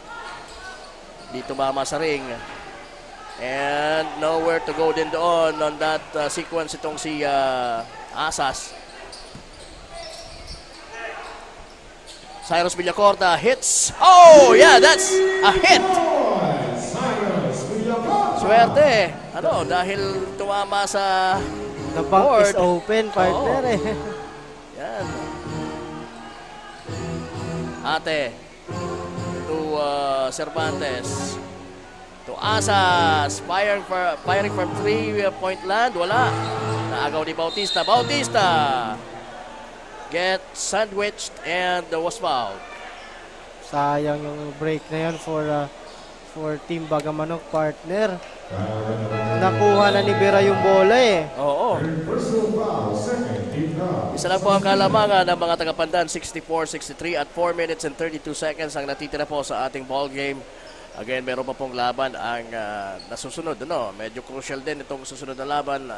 Dito tumama sa ring. And nowhere to go din doon on that sequence itong si Asas. Cyrus Villacorta hits. Oh, yeah, that's a hit. Swerte. Ano, dahil tumama sa the board is open, partner. Yan. Ate to Cervantes. To Asas. Firing from 3-point land. Wala. Naagaw ni Bautista. Bautista get sandwiched and was fouled. Sayang yung break na yan for Team Bagamanok, partner. Nakuha na ni Bera yung bola eh. Oo. Isa lang po ang kalamangan ng mga taga-Pandan, 64-63 at 4 minutes and 32 seconds ang natitira po sa ating ball game. Again, meron pa pong laban ang nasusunod. Ano? Medyo crucial din itong susunod na laban.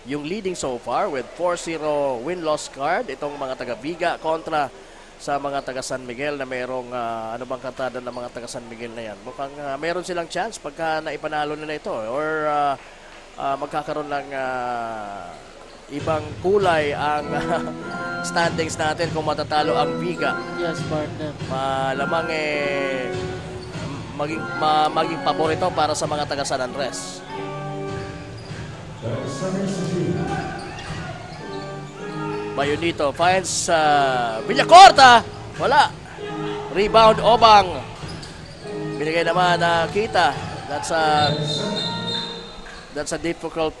Yung leading so far with 4-0 win-loss card. Itong mga taga-Biga kontra sa mga taga San Miguel na mayroong ano bang kartada ng mga taga San Miguel na yan. Mukhang mayroon silang chance pagka naipanalo nila ito or magkakaroon ng ibang kulay ang standings natin kung matatalo ang Viga. Yes, partner. Malamang maging paborito para sa mga taga San Andres. Bayonito finds Villacorta. Wala. Rebound Obang. Binigay naman na Kita. That's a difficult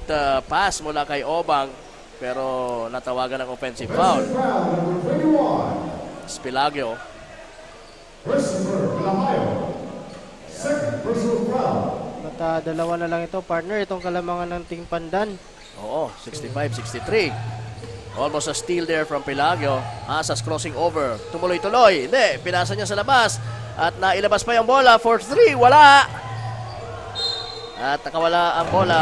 pass mula kay Obang. Pero natawagan ng offensive foul. Spilagio. Dalawa na lang ito, partner. Itong kalamangan ng Team Pandan. Oo, 65-63. Almost a steal there from Pelagio. Asas crossing over. Tumuloy-tuloy. Hindi, pinasa niya sa labas. At nailabas pa yung bola for 3. Wala. At nakawala ang bola.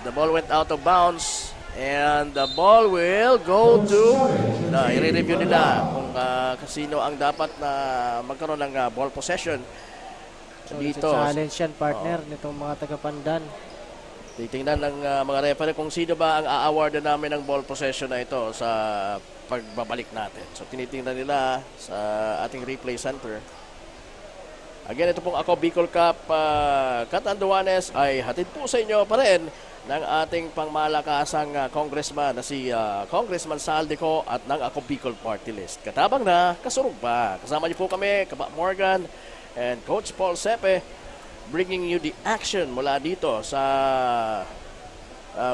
The ball went out of bounds. And the ball will go to... i-review nila kung kasino ang dapat na magkaroon ng ball possession. So, dito. Challenge yan, partner, nitong mga taga-Pandan. Titingnan ng mga referee kung sino ba ang a-award namin ng ball possession na ito sa pagbabalik natin. So tinitingnan nila sa ating replay center. Again, ito pong Ako Bicol Cup Catanduanes ay hatid po sa inyo pa rin ng ating pangmalakasang congressman na si Congressman Saldico at ng Ako Bicol Party List. Katabang na, kasurog pa. Kasama niyo po kami, Kapa Morgan and Coach Paul Sepe, bringing you the action mula dito sa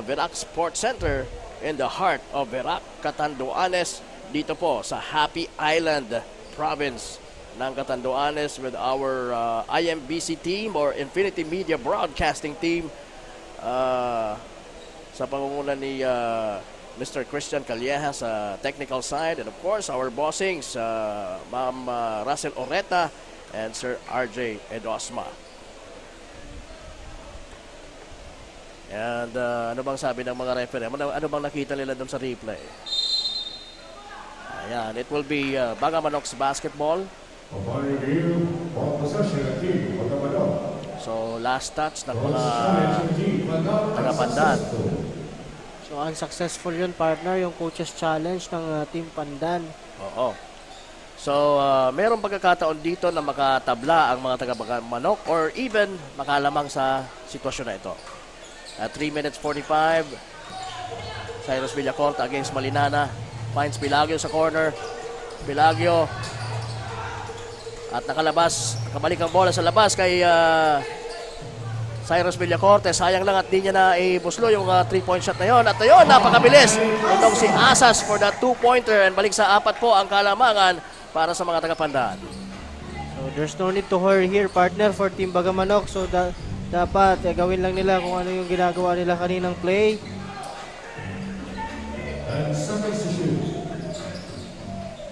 Verac Sports Center in the heart of Verac, Catanduanes, dito po sa Happy Island province ng Catanduanes with our IMBC team or Infinity Media Broadcasting team sa pangunguna ni Mr. Christian Calleja sa technical side, and of course our bossings, Ma'am Russell Oreta and Sir RJ Edosma. And ano bang sabi ng mga referee? Ano bang nakita nila doon sa replay? Ayan, it will be Bagamanok's basketball. So, last touch ng mga taga-Pandan. So, unsuccessful yun, partner, yung coaches challenge ng Team Pandan. Oo. So, merong pagkakataon dito na makatabla ang mga taga-Bagamanok or even makalamang sa sitwasyon na ito. 3 minutes 45. Cyrus Villacorta against Malinana. Finds Pelagio sa corner. Pelagio. At nakalabas. Nakabalik ang bola sa labas kay Cyrus Villacorta. Sayang lang at di niya na ibuslo yung 3-point shot na yon. At ayun, napakabilis. Itong si Asas for that 2-pointer. And balik sa 4 po ang kalamangan para sa mga taga-Pandan. So there's no need to hurry here, partner, for Team Bagamanok. So dapat gawin lang nila kung ano yung ginagawa nila kaninang play.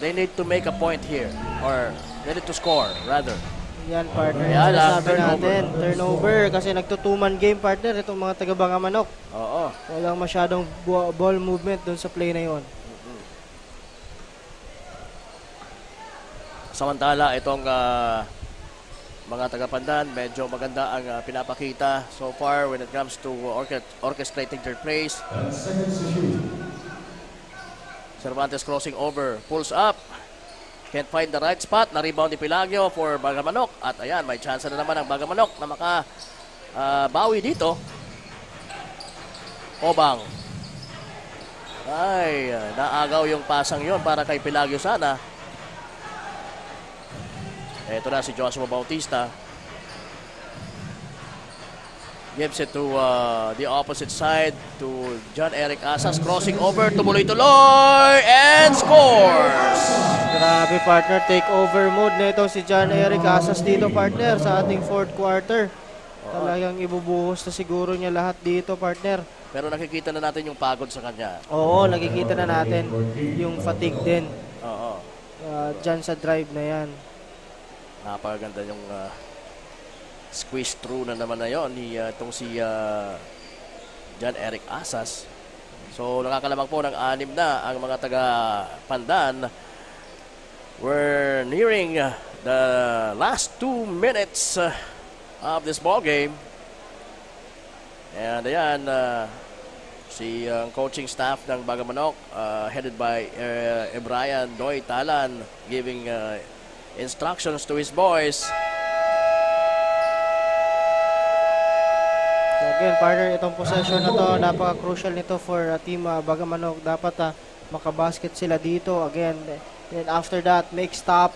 They need to make a point here or they need to score rather. Yan, partner. Yan, sabi natin, turnover kasi nagtutuman game, partner, itong mga taga-Bagamanok. Oo. Walang masyadong ball movement doon sa play na yon. Samantala, itong mga taga-Pandan, medyo maganda ang pinapakita so far when it comes to orchestrating their plays. Cervantes crossing over, pulls up, can't find the right spot, na-rebound ni Pelagio for Bagamanok. At ayan, may chance na naman ang Bagamanok na makabawi dito. Obang. Ay, naagaw yung pasang yon para kay Pelagio sana. Ito na si Joshua Bautista. Gives it to the opposite side to John Eric Asas. Crossing over, tumuloy-tuloy, and scores! Grabe, partner. Take over mode na ito si John Eric Asas dito, partner, sa ating fourth quarter. Talagang ibubuhos na siguro niya lahat dito, partner. Pero nakikita na natin yung pagod sa kanya. Oo, nakikita na natin yung fatigue din. Oo. Dyan sa drive na yan. Napakaganda yung squeeze through na naman na yun ni itong si John Eric Asas. So nakakalamang po ng 6 na ang mga taga Pandan. We're nearing the last 2 minutes of this ball game. And ayan, si coaching staff ng Bagamanok, headed by Brian Doy Talan, giving instructions to his boys. So again, partner, itong possession na to, napaka-crucial nito for Team Bagamanok. Dapat makabasket sila dito. Again, then after that, make stop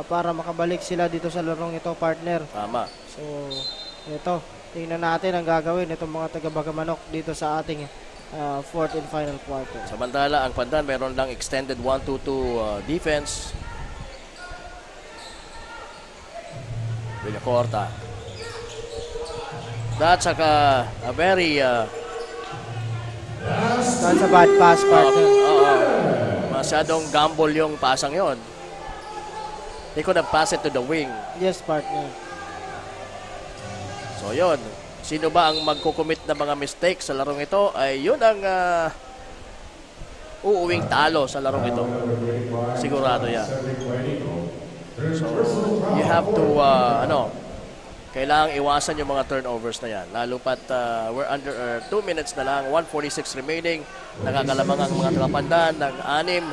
para makabalik sila dito sa larong ito, partner. Tama. So, ito, tingnan natin ang gagawin itong mga taga-Bagamanok dito sa ating fourth and final quarter. Samantala, ang Pandan meron lang extended 1-2-2 defense. Villacorta. That's a very that's a bad pass, partner. Masyadong gamble yung pasang yon. They could have passed it to the wing. Yes, partner. So yun, sino ba ang magkukumit na mga mistakes sa larong ito ay yun ang uuwing talo sa larong ito. Sigurado yan. So you have to kailangang iwasan yung mga turnovers na yan. Lalo pat we're under 2 minutes na lang, 1:46 remaining. Nakakalamang ang mga Pandan ng 6.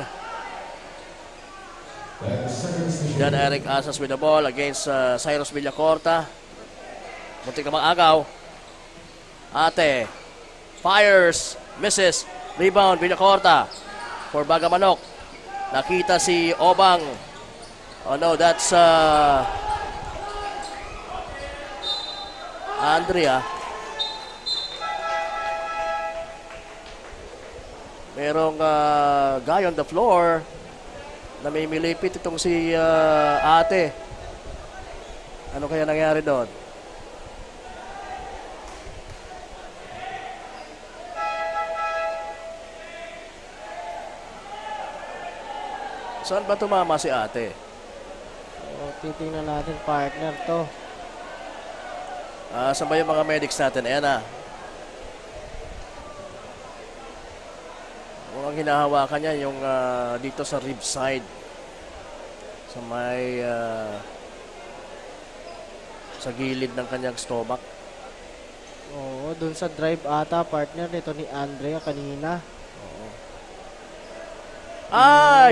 John Eric Asas with the ball against Cyrus Villacorta. Muntik na mag-agaw. Ate fires, misses, rebound Villacorta for Bagamanok. Nakita si Obang. Oh no, that's Andrea. Merong guy on the floor. Namimilipit itong si Ate. Ano kaya nangyari doon? Saan ba tumama si Ate? So, titingnan natin, partner, to. Saan ba yung mga medics natin? Ayan na. Mukhang hinahawakan niya yung dito sa rib side. Sa may sa gilid ng kanyang stomach. Oo, dun sa drive ata, partner, nito ni Andrea kanina. Oo.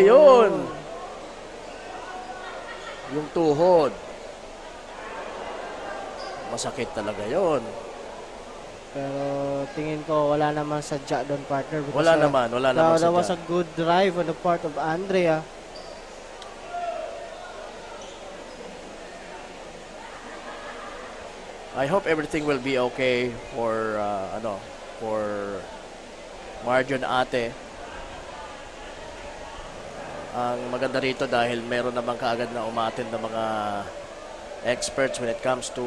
Yun! Yung tuhod. Masakit talaga yon. Pero tingin ko wala naman sadya doon, partner. Wala naman sadya. That was a good drive on the part of Andrea. I hope everything will be okay for for Marjon Ate. Ang maganda rito dahil meron naman kaagad na umattend ng mga experts when it comes to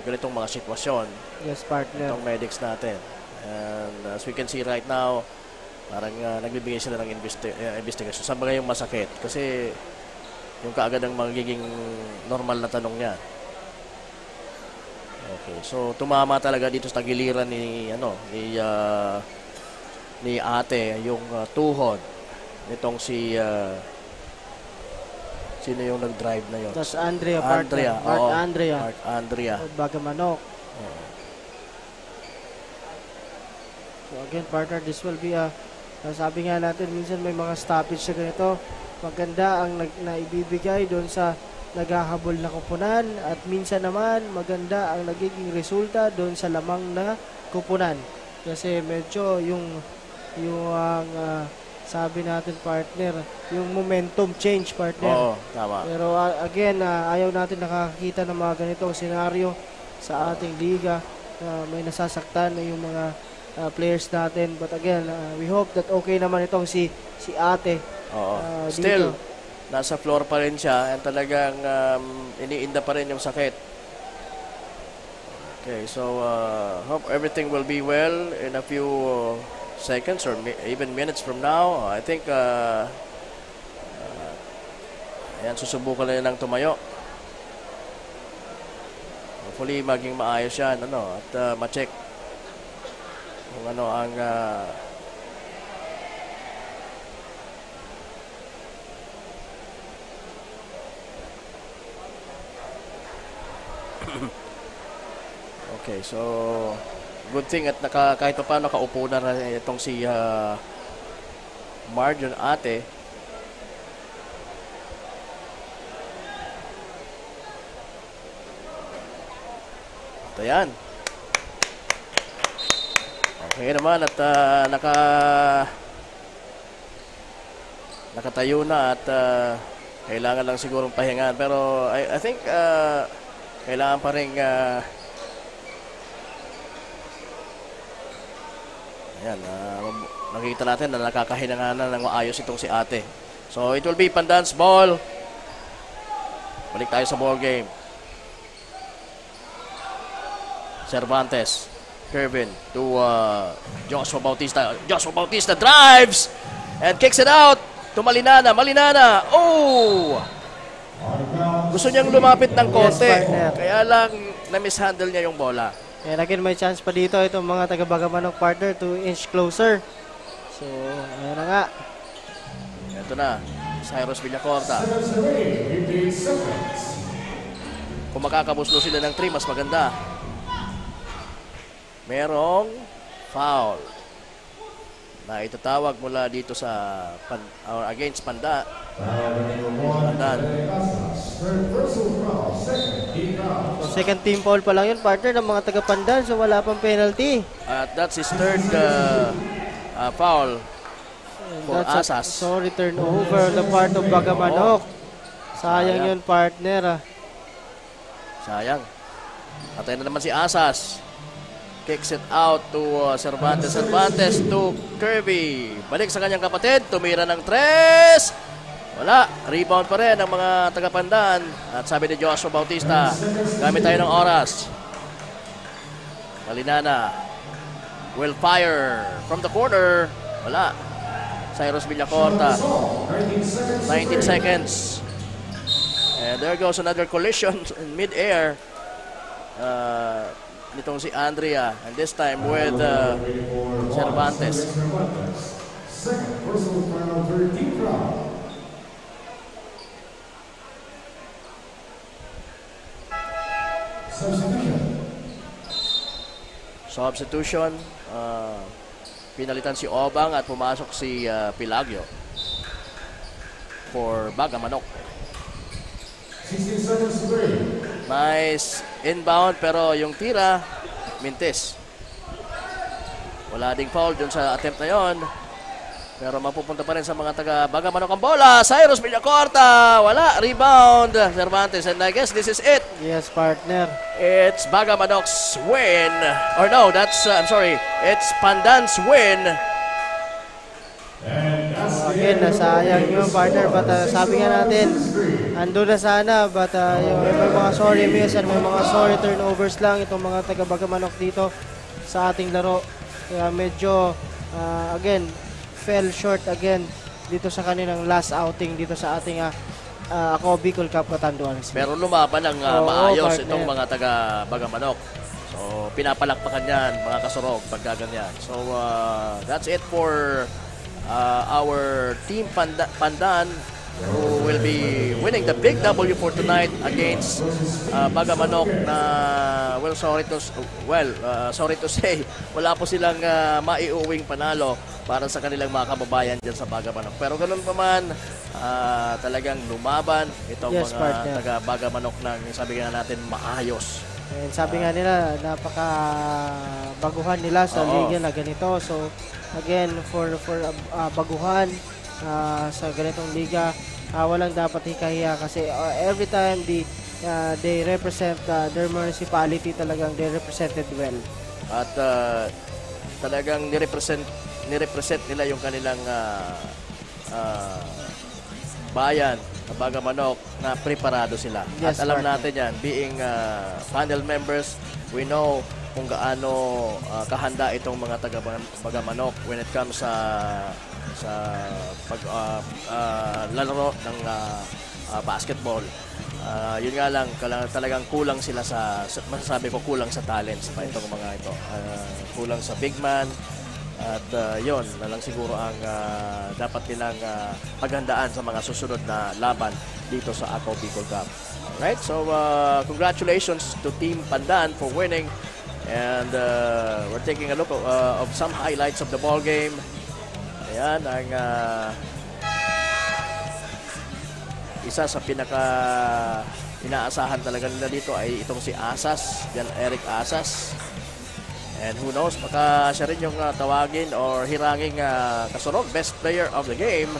ganitong mga sitwasyon. Yes, partner. Itong medics natin. And as we can see right now, parang nagbibigay sila ng investigation. Saan ba yung masakit? Kasi yung kaagad ang magiging normal na tanong niya. Okay, so tumama talaga dito sa tagiliran ni Ate yung tuhod nitong si sino yung nag-drive na yun? That's Andrea, partner. Mark Andrea. Bagamanok. So again, partner, this will be sabi nga natin, minsan may mga stoppage sa ganito. Maganda ang naibibigay doon sa naghahabol na kupunan at minsan naman maganda ang nagiging resulta doon sa lamang na kupunan. Kasi medyo yung sabi natin, partner, yung momentum change, partner. Oo, tama. Pero again, ayaw natin nakakita ng mga ganitong senaryo sa ating liga. May nasasaktan na yung mga players natin. But again, we hope that okay naman itong si Ate. Oo. Still, nasa floor pa rin siya and talagang iniinda pa rin yung sakit. Okay, so hope everything will be well in a few seconds or even minutes from now. I think ayan, susubukan na nilang tumayo. Hopefully maging maayos yan at ma-check kung ano ang Okay, so good thing at kahit pa paano nakaupo na itong si Marjon Ate. At ayan. Okay naman at nakatayo na at kailangan lang sigurong pahingan. Pero I think kailangan pa rin ayan, nakikita natin na nakakahinga na ng maayos itong si Ate. So it will be Pandan's ball. Balik tayo sa ball game. Cervantes. Kervin to Joshua Bautista. Joshua Bautista drives and kicks it out to Malinana. Malinana. Oh! Gusto niyang lumapit ng konti. Kaya lang na-mishandle niya yung bola. And again, may chance pa dito itong mga taga-Bagamanok partner to inch closer. So, ayan na nga. Ito na. Cyrus Villacorta. Kung makakabuslo sila ng 3, mas maganda. Merong foul na itatawag mula dito sa against Pandan. So second team foul pa lang yun, partner, ng mga taga-Pandan. So wala pang penalty. At that's his third foul for Asas. So return over the part of Bagamanok. Sayang yun, partner. Sayang. Atay na naman si Asas. Kicks it out to Cervantes. Cervantes to Kirby. Balik sa kanyang kapatid. Tumira ng 3. Wala. Rebound pa rin ng mga taga-Pandan. At sabi ni Joshua Bautista, gamit tayo ng oras. Malinana will fire from the corner. Wala. Cyrus Villacorta. 19 seconds. And there goes another collision in mid-air. Nitong si Andrea, and this time with Cervantes. Substitution. Pinalitan si Obang at pumasok si Pilagyo for Bagamanok. Nice inbound pero yung tira mintis. Wala ding foul dun sa attempt na yon. Pero mapupunta pa rin sa mga taga Bagamanok ang bola. Cyrus Villacorta. Wala. Rebound. Cervantes. And I guess this is it. Yes, partner. It's Bagamanok's win. Or no, that's, I'm sorry. It's Pandan's win. Again, nasayang yung partner. But sabi nga natin, ando na sana. But may mga sorry miss and may mga sorry turnovers lang itong mga taga-Bagamanok dito sa ating laro. Kaya medyo, again, fell short again dito sa kanilang last outing dito sa ating Ako Bicol Cup Katanduan. Pero lumaban ng maayos itong mga taga-Bagamanok. So, pinapalakpakan yan, mga kasurog, pagka ganyan. So, that's it for our team Pandan, who will be winning the big W for tonight against Bagamanok na, well, sorry to say, wala po silang maiuwing panalo para sa kanilang mga kababayan dyan sa Bagamanok. Pero ganun pa man, talagang lumaban itong mga taga-Bagamanok ng, sabi nga natin, maayos. And sabi nga nila, napaka-baguhan nila sa liga na ganito. So, again, for baguhan sa ganitong liga, walang dapat hikahiya kasi every time they represent their municipality, talagang they represented well. At talagang nirepresent nila yung kanilang bayan na Bagamanok na preparado sila. Yes, at alam natin yan, being panel members, we know kung gaano kahanda itong mga taga-Bagamanok when it comes sa lalaro ng basketball. Yun nga lang, talagang kulang sila masasabi ko, kulang sa talents pa itong mga ito. Kulang sa big man. At yun na lang siguro ang dapat nilang paghandaan sa mga susunod na laban dito sa Ako Bicol Cup. Right? So, congratulations to Team Pandan for winning. And we're taking a look of some highlights of the ball game. Ayan, ang isa sa pinaka inaasahan talaga nila dito ay itong si Asas, Jan Eric Asas. And who knows, baka siya rin yung tawagin or hiranging kasunod best player of the game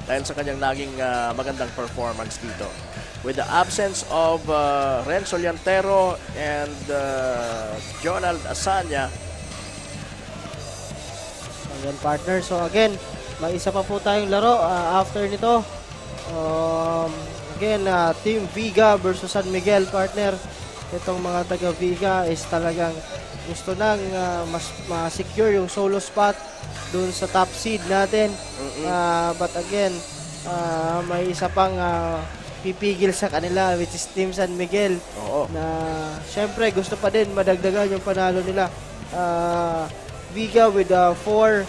dahil sa kanyang naging magandang performance dito. With the absence of Renzo Llantero and Jonald Asanya. Ayan, partner. So again, may isa pa po tayong laro after nito. Again, Team Viga versus San Miguel, partner. Itong mga taga Viga is talagang gusto nang mas ma-secure yung solo spot dun sa top seed natin. But again, may isa pang pipigil sa kanila, which is Team San Miguel. Na syempre gusto pa din madagdagan yung panalo nila. Viga with 4-0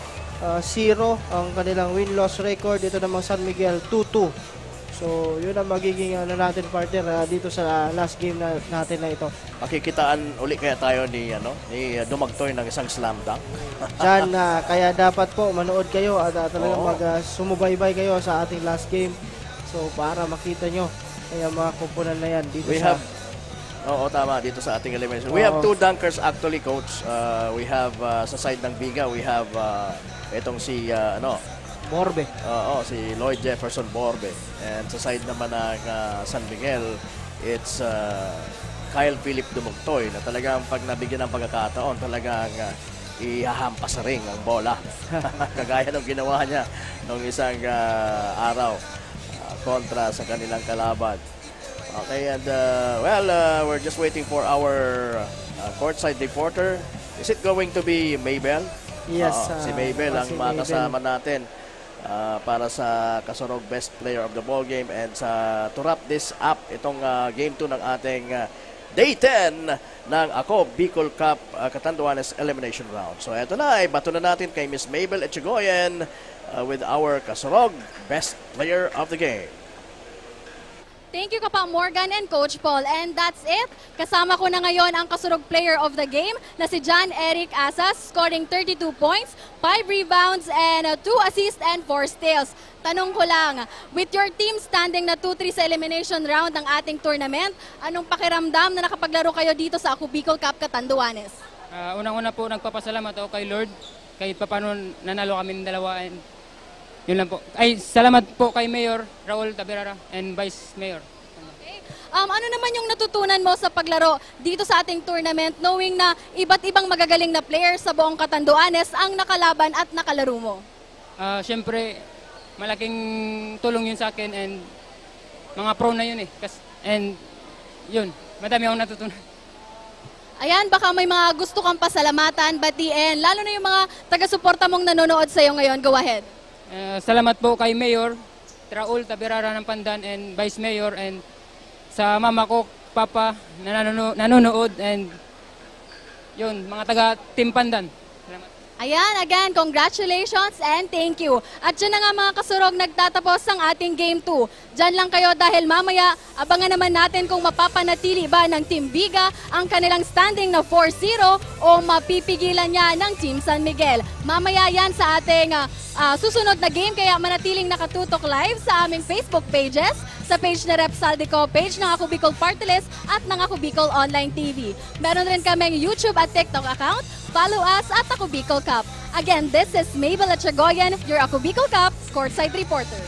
ang kanilang win-loss record. Ito namang San Miguel 2-2. So, yun ang magiging natin, partner, dito sa last game natin na ito. Makikitaan uli kaya tayo ni Dumagtoy ng isang slam dunk. Diyan, kaya dapat po manood kayo at talagang sumubaybay kayo sa ating last game. So, para makita nyo kaya mga kupunan na yan dito Oo, tama. Dito sa ating elimination. We have 2 dunkers actually, Coach. We have, sa side ng Viga, we have itong si, Borbe. Oo, si Lloyd Jefferson Borbe. And sa side naman ng San Miguel, it's Kyle Philip Dumugtoy na talagang pag nabigyan ng pagkakataon, talagang ihahampas ring ang bola. Kagaya ng ginawa niya nung isang araw kontra sa kanilang kalaban. Okay, and we're just waiting for our courtside reporter. Is it going to be Maybell? Yes. Si Maybell ang makasama natin para sa Kasurog Best Player of the Ball Game. And to wrap this up, itong Game 2 ng ating Day 10 ng Ako Bicol Cup Catanduanes Elimination Round. So eto na, bato na natin kay Miss Maybell Echegoyen with our Kasurog Best Player of the Game. Thank you, Kapa Morgan and Coach Paul. And that's it. Kasama ko na ngayon ang Kasurog Player of the Game na si Jan Eric Asas, scoring 32 points, 5 rebounds, and 2 assists and 4 steals. Tanong ko lang, with your team standing na 2-3 sa elimination round ng ating tournament, anong pakiramdam na nakapaglaro kayo dito sa Ako Bicol Cup Catanduanes? Unang-una po, nagpapasalamat ako kay Lord, kahit pa paano nanalo kami ng dalawa. And yun lang po. Ay, salamat po kay Mayor Raul Taberara and Vice Mayor. Okay. Ano naman yung natutunan mo sa paglaro dito sa ating tournament, knowing na iba't ibang magagaling na players sa buong Catanduanes ang nakalaban at nakalaro mo? Siyempre, malaking tulong yun sa akin and mga pro na yun eh. And yun, madami akong natutunan. Ayan, baka may mga gusto kang pasalamatan, batiin, lalo na yung mga taga-suporta mong nanonood sa'yo ngayon. Go ahead. Salamat po kay Mayor Raul Taberara ng Pandan and Vice Mayor, and sa mama ko, papa na nanonood, and yun, mga taga Team Pandan. Salamat. Ayan, again, congratulations and thank you. At dyan na nga mga kasurog, nagtatapos ang ating Game 2. Dyan lang kayo dahil mamaya, abangan naman natin kung mapapanatili ba ng Team Viga ang kanilang standing na 4-0 o mapipigilan niya ng Team San Miguel. Mamaya yan sa ating susunod na game, kaya manatiling nakatutok live sa aming Facebook pages, sa page na Rep Saldico, page ng Ako Bicol Party List at ng Ako Bicol Online TV. Meron rin kaming YouTube at TikTok account. Follow us at Ako Bicol Cup. Again, this is Maybell Echegoyen, your Ako Bicol Cup courtside reporter.